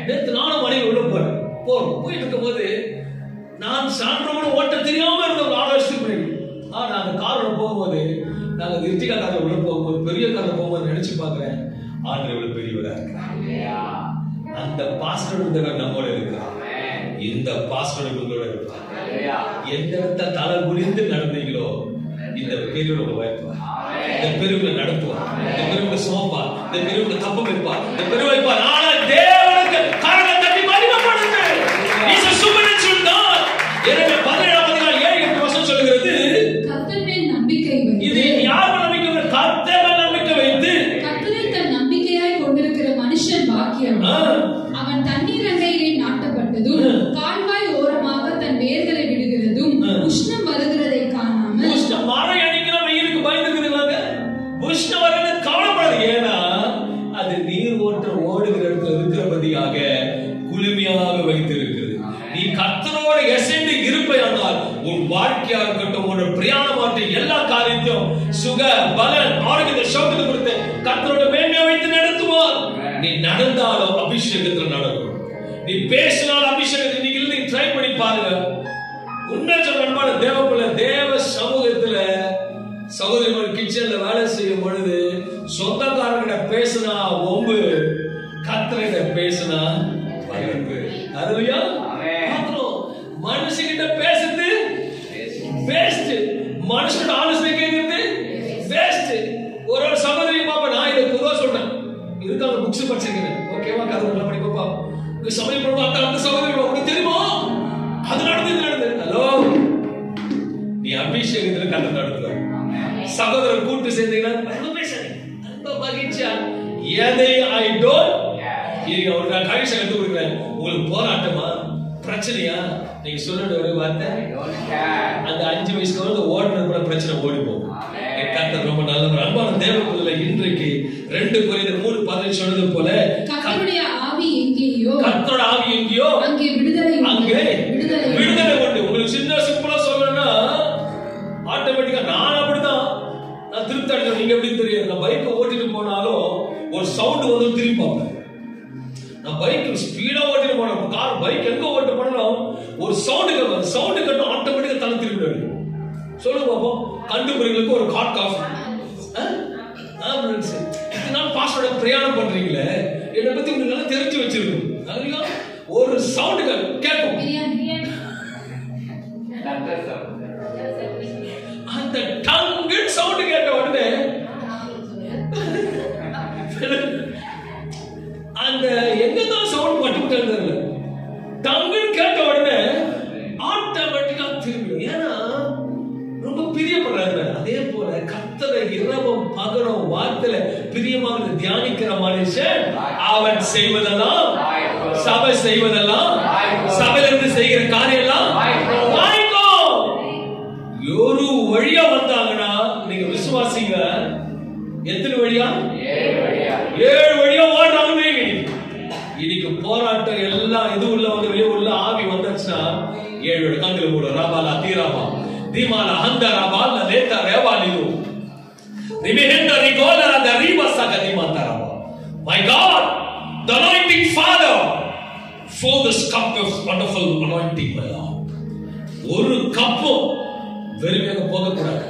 நேற்று நானும் மனைவி உள்ள போயிட்டு இருக்கும் போது, நான் சான்றோட ஓட்ட தெரியாம இருந்த ஒரு 6 வருஷத்துக்கு முன்னாடி, நாங்க காரோட போகும்போது, நாங்க இருட்டிகா காரில் உள்ள போகும்போது, பெரிய காரில் போகும்போது நினைச்சு பாக்குறேன், ஆண்டு எவ்வளவு பெரியவரா இருக்கு. அந்த பாஸ்டர் நம்மோட இருக்கிறார். இந்த பாஸ்டர் உங்களோட இருப்பார். எந்த இடத்த தலை குனிந்து நடந்தீங்களோ இந்த பெரியவரோட வாய்ப்பார். இந்த பெரியவங்களை நடத்துவார், இந்த பெரியவங்களை சுமப்பார், இந்த பெரியவங்களை தப்ப வைப்பார், இந்த பெரிய வைப்பார். ஆனா தேவனுக்கு கரங்களை தட்டி மகிமைப்படுத்து. Is a supernatural God. எனவே 17 வசனம் சொல்கிறது, கர்த்தர் மேல் நம்பிக்கை வைத்து. இது யார் நம்பிக்கை வைத்து? கர்த்தர் மேல் நம்பிக்கை வைத்து கர்த்தரை தன் நம்பிக்கையாய் கொண்டிருக்கிற மனுஷன் பாக்கியவான். அவன் தண்ணீர் அண்டையிலே நாட்டப்பட்டதும் கால்வாய் ஓரமாக தன் வேர்களை விடுகிறதும் உஷ்ணம் வருகிறதை காணாமல். உஷ்ணம் மழை அடிக்கிற வெயிலுக்கு பயந்துக்கிறீங்களா? உஷ்ணம் வரல கவலைப்பட சுகர், பலன், ஆரோக்கியத்தை, சௌகரியத்தை கொடுத்து கர்த்தரோட மேன்மையை வைத்து நடத்துவார். நீ நடந்தாலும் அபிஷேகத்துல நடக்கும். நீ பேசினாலும் அபிஷேகத்தை நீங்க ட்ரை பண்ணி பாருங்க. உண்மை சொல்ற தேவக்குள்ள தேவ சமூகத்துல சகோதரிகள் கிச்சன்ல வேலை செய்யும் பொழுது சொந்தக்காரங்கிட்ட பேசினா ஒம்பு, கர்த்தர்கிட்ட பேசினா பகிர்வு. அதுலயா மனுஷங்கிட்ட பேசுறது வேஸ்ட், மனுஷனோட ஆலோசனை கேட்கறது வேஸ்ட். ஒரு சகோதரி பாப்பா, நான் இதை பொதுவா சொல்றேன், இருக்காங்க புக்ஸ் படிச்சிருக்கேன், ஓகேவா, கதை நல்லா படிப்பா. சமயம் பண்ணுவா அந்த சகோதரி உனக்கு தெரியுமா அது நடந்தது. ஹலோ, நீ அபிஷேகத்துல கதை நடத்துற சகோதரர் கூட்டு சேர்ந்தீங்கன்னா மகிழ்ச்சியா எதை ஐ டோன்ட் ஒரு கவிஷம் எடுத்து கொடுக்குறேன். உங்களுக்கு போராட்டமா, பிரச்சனையா, நீங்க சொல்ல ஒரு வார்த்தை அந்த 5 வயசுக்கு ஓடுறது கூட பிரச்சனை ஓடி போகும். கர்த்தர் ரொம்ப நல்லவர். அன்பான தேவனுக்குள்ள இன்றைக்கு 2 கொரிந்தியர் 3:15 சொன்னது போல கர்த்தருடைய ஆவி எங்கேயோ, கர்த்தரோட ஆவி எங்கேயோ அங்கே விடுதலை உண்டு. உங்களுக்கு சின்ன சிம்பிளா சொல்லணும்னா ஆட்டோமேட்டிக்கா நான் அப்படிதான், நான் திருப்தி அடைஞ்சேன். நீங்க எப்படி தெரியாது, நான் பைக்கை ஓட்டிட்டு போனாலும் ஒரு சவுண்ட் வந்து திரும்பி பார்ப்பேன். நான் பைக் ஸ்பீடா ஓட்டிட்டு போனேன், கார் பைக் எங்க ஓட்டு போனாலும் ஒரு சவுண்டு கட்டும் ஆட்டோமேட்டிக்கா தலை திரும்பிடுவேன். சொல்லுங்க பாப்போம், கண்டுபிடிங்களுக்கு ஒரு ஹாட் காஃபி, ஆம்புலன்ஸ், நான் பாஸ்வேர்ட பிரயாணம் பண்றீங்களே, என்னை பத்தி உங்களுக்கு நல்லா தெரிஞ்சு வச்சிருக்கணும். அதுலயா ஒரு சவுண்டு கேட்கும், அந்த டங்கு சவுண்ட் கேட்ட உடனே அந்த எங்கதான் சவுண்ட் பட்டுக்கிட்டு டங்கு கேட்ட உடனே ஆட்டோமேட்டிக்கா திரும்பிடும். ஏன்னா ரொம்ப பிரியப்படுறாரு. அதே போல கர்த்தரை இரவும் பகலும் வார்த்தையில பிரியமாக தியானிக்கிற மனுஷன் அவன் செய்வதெல்லாம், சபை செய்வதெல்லாம், சபையிலிருந்து செய்கிற காரியம் எல்லாம் வாய்க்கும். ஒரு வழியா வந்தாங்கன்னா நீங்க விசுவாசிங்க, எத்தனை வழியா? 7 வழியா ஓடுறாங்க. இன்னைக்கு போராட்டம் எல்லாம் இது உள்ள வந்து வெளியே உள்ள ஆவி வந்துச்சுன்னா 7 கண்கள் கூட ராபாலா தீராபா தீமாலா ஹந்தராபா லேட்டா ரேவாலியோ ரிமெஹெண்டா ரிகோலா த ரிபஸா கதிமாதராபா. My God, the anointing Father, fill this cup of wonderful anointing, my Lord. ஒரு கப்பும் வெறுமையாக போகக்கூடாது.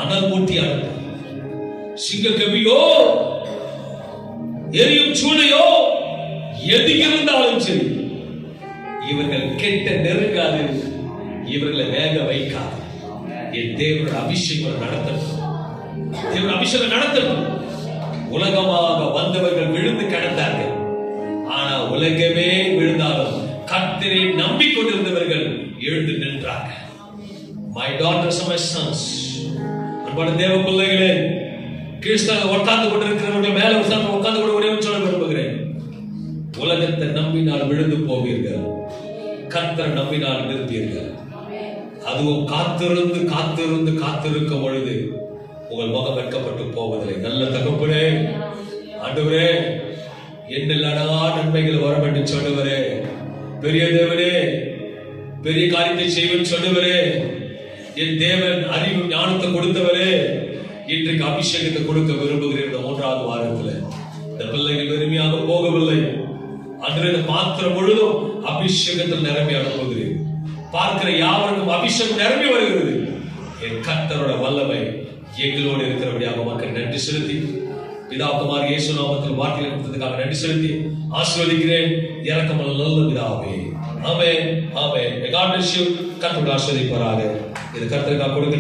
அனல் மூட்டி அனுப்பு. சிங்க கவியோ எரியும் சூளையோ எது இருந்தாலும் சரி, இவர்கள் கெட்ட நெருங்காது, இவர்களை வேக வைக்காது. என் தேவனோட அபிஷேகம் நடத்தட்டும், தேவன் அபிஷேகம் நடத்தட்டும். உலகமாக வந்தவர்கள் விழுந்து கிடந்தார்கள், ஆனா உலகமே விழுந்தாலும் கர்த்தரை நம்பிக்கொண்டிருந்தவர்கள் எழுந்து நின்றார்கள். My daughters and my sons, அன்பான தேவ பிள்ளைகளே, கிறிஸ்தவ உட்கார்ந்து கொண்டிருக்கிறவர்கள் மேல உட்கார்ந்து கொண்டு ஒரே சொல்ல விரும்புகிறேன். உலகத்தை நம்பினால் விழுந்து போவீர்கள், கர்த்தரை நம்பினால் நிற்பீர்கள். அதுவும் காத்திருந்து காத்திருந்து காத்திருக்கும் பொழுது உங்கள் முகம் வெட்கப்பட்டு போவதில்லை. நல்ல தகப்பனே, ஆண்டவரே, என்னெல்லாம் நன்மைகள் வரும் என்று சொன்னவரே, பெரிய தேவனே, பெரிய காரியத்தை செய்வேன் சொன்னவரே, என் தேவன் அறிவு ஞானத்தை கொடுத்தவரே, இன்றைக்கு அபிஷேகத்தை கொடுக்க விரும்புகிறேன். 3வது வாரத்தில் இந்த பிள்ளைகள் வெறுமையாக போகவில்லை. அன்றைய பாத்திரம் முழுதும் அபிஷேகத்தில் நிரம்பி அனுப்புகிறேன். பார்க்கிற யாவருக்கும் அபிஷேகம் நிரம்பி வருகிறது. என் கர்த்தரோட வல்லமை எங்களோடு இருக்கிறபடியாக மக்கள் நன்றி செலுத்தி, பிதா குமார் இயேசு நாமத்தில் வார்த்தைகளை கொடுத்ததுக்காக நன்றி செலுத்தி ஆசீர்வதிக்கிறேன். இரக்கமுள்ள நல்ல பிதாவே, ஆமென், ஆமென். God bless you. கர்த்தர் ஆசீர்வதிப்பாராக. இது கர்த்தருக்காக கொடுக்க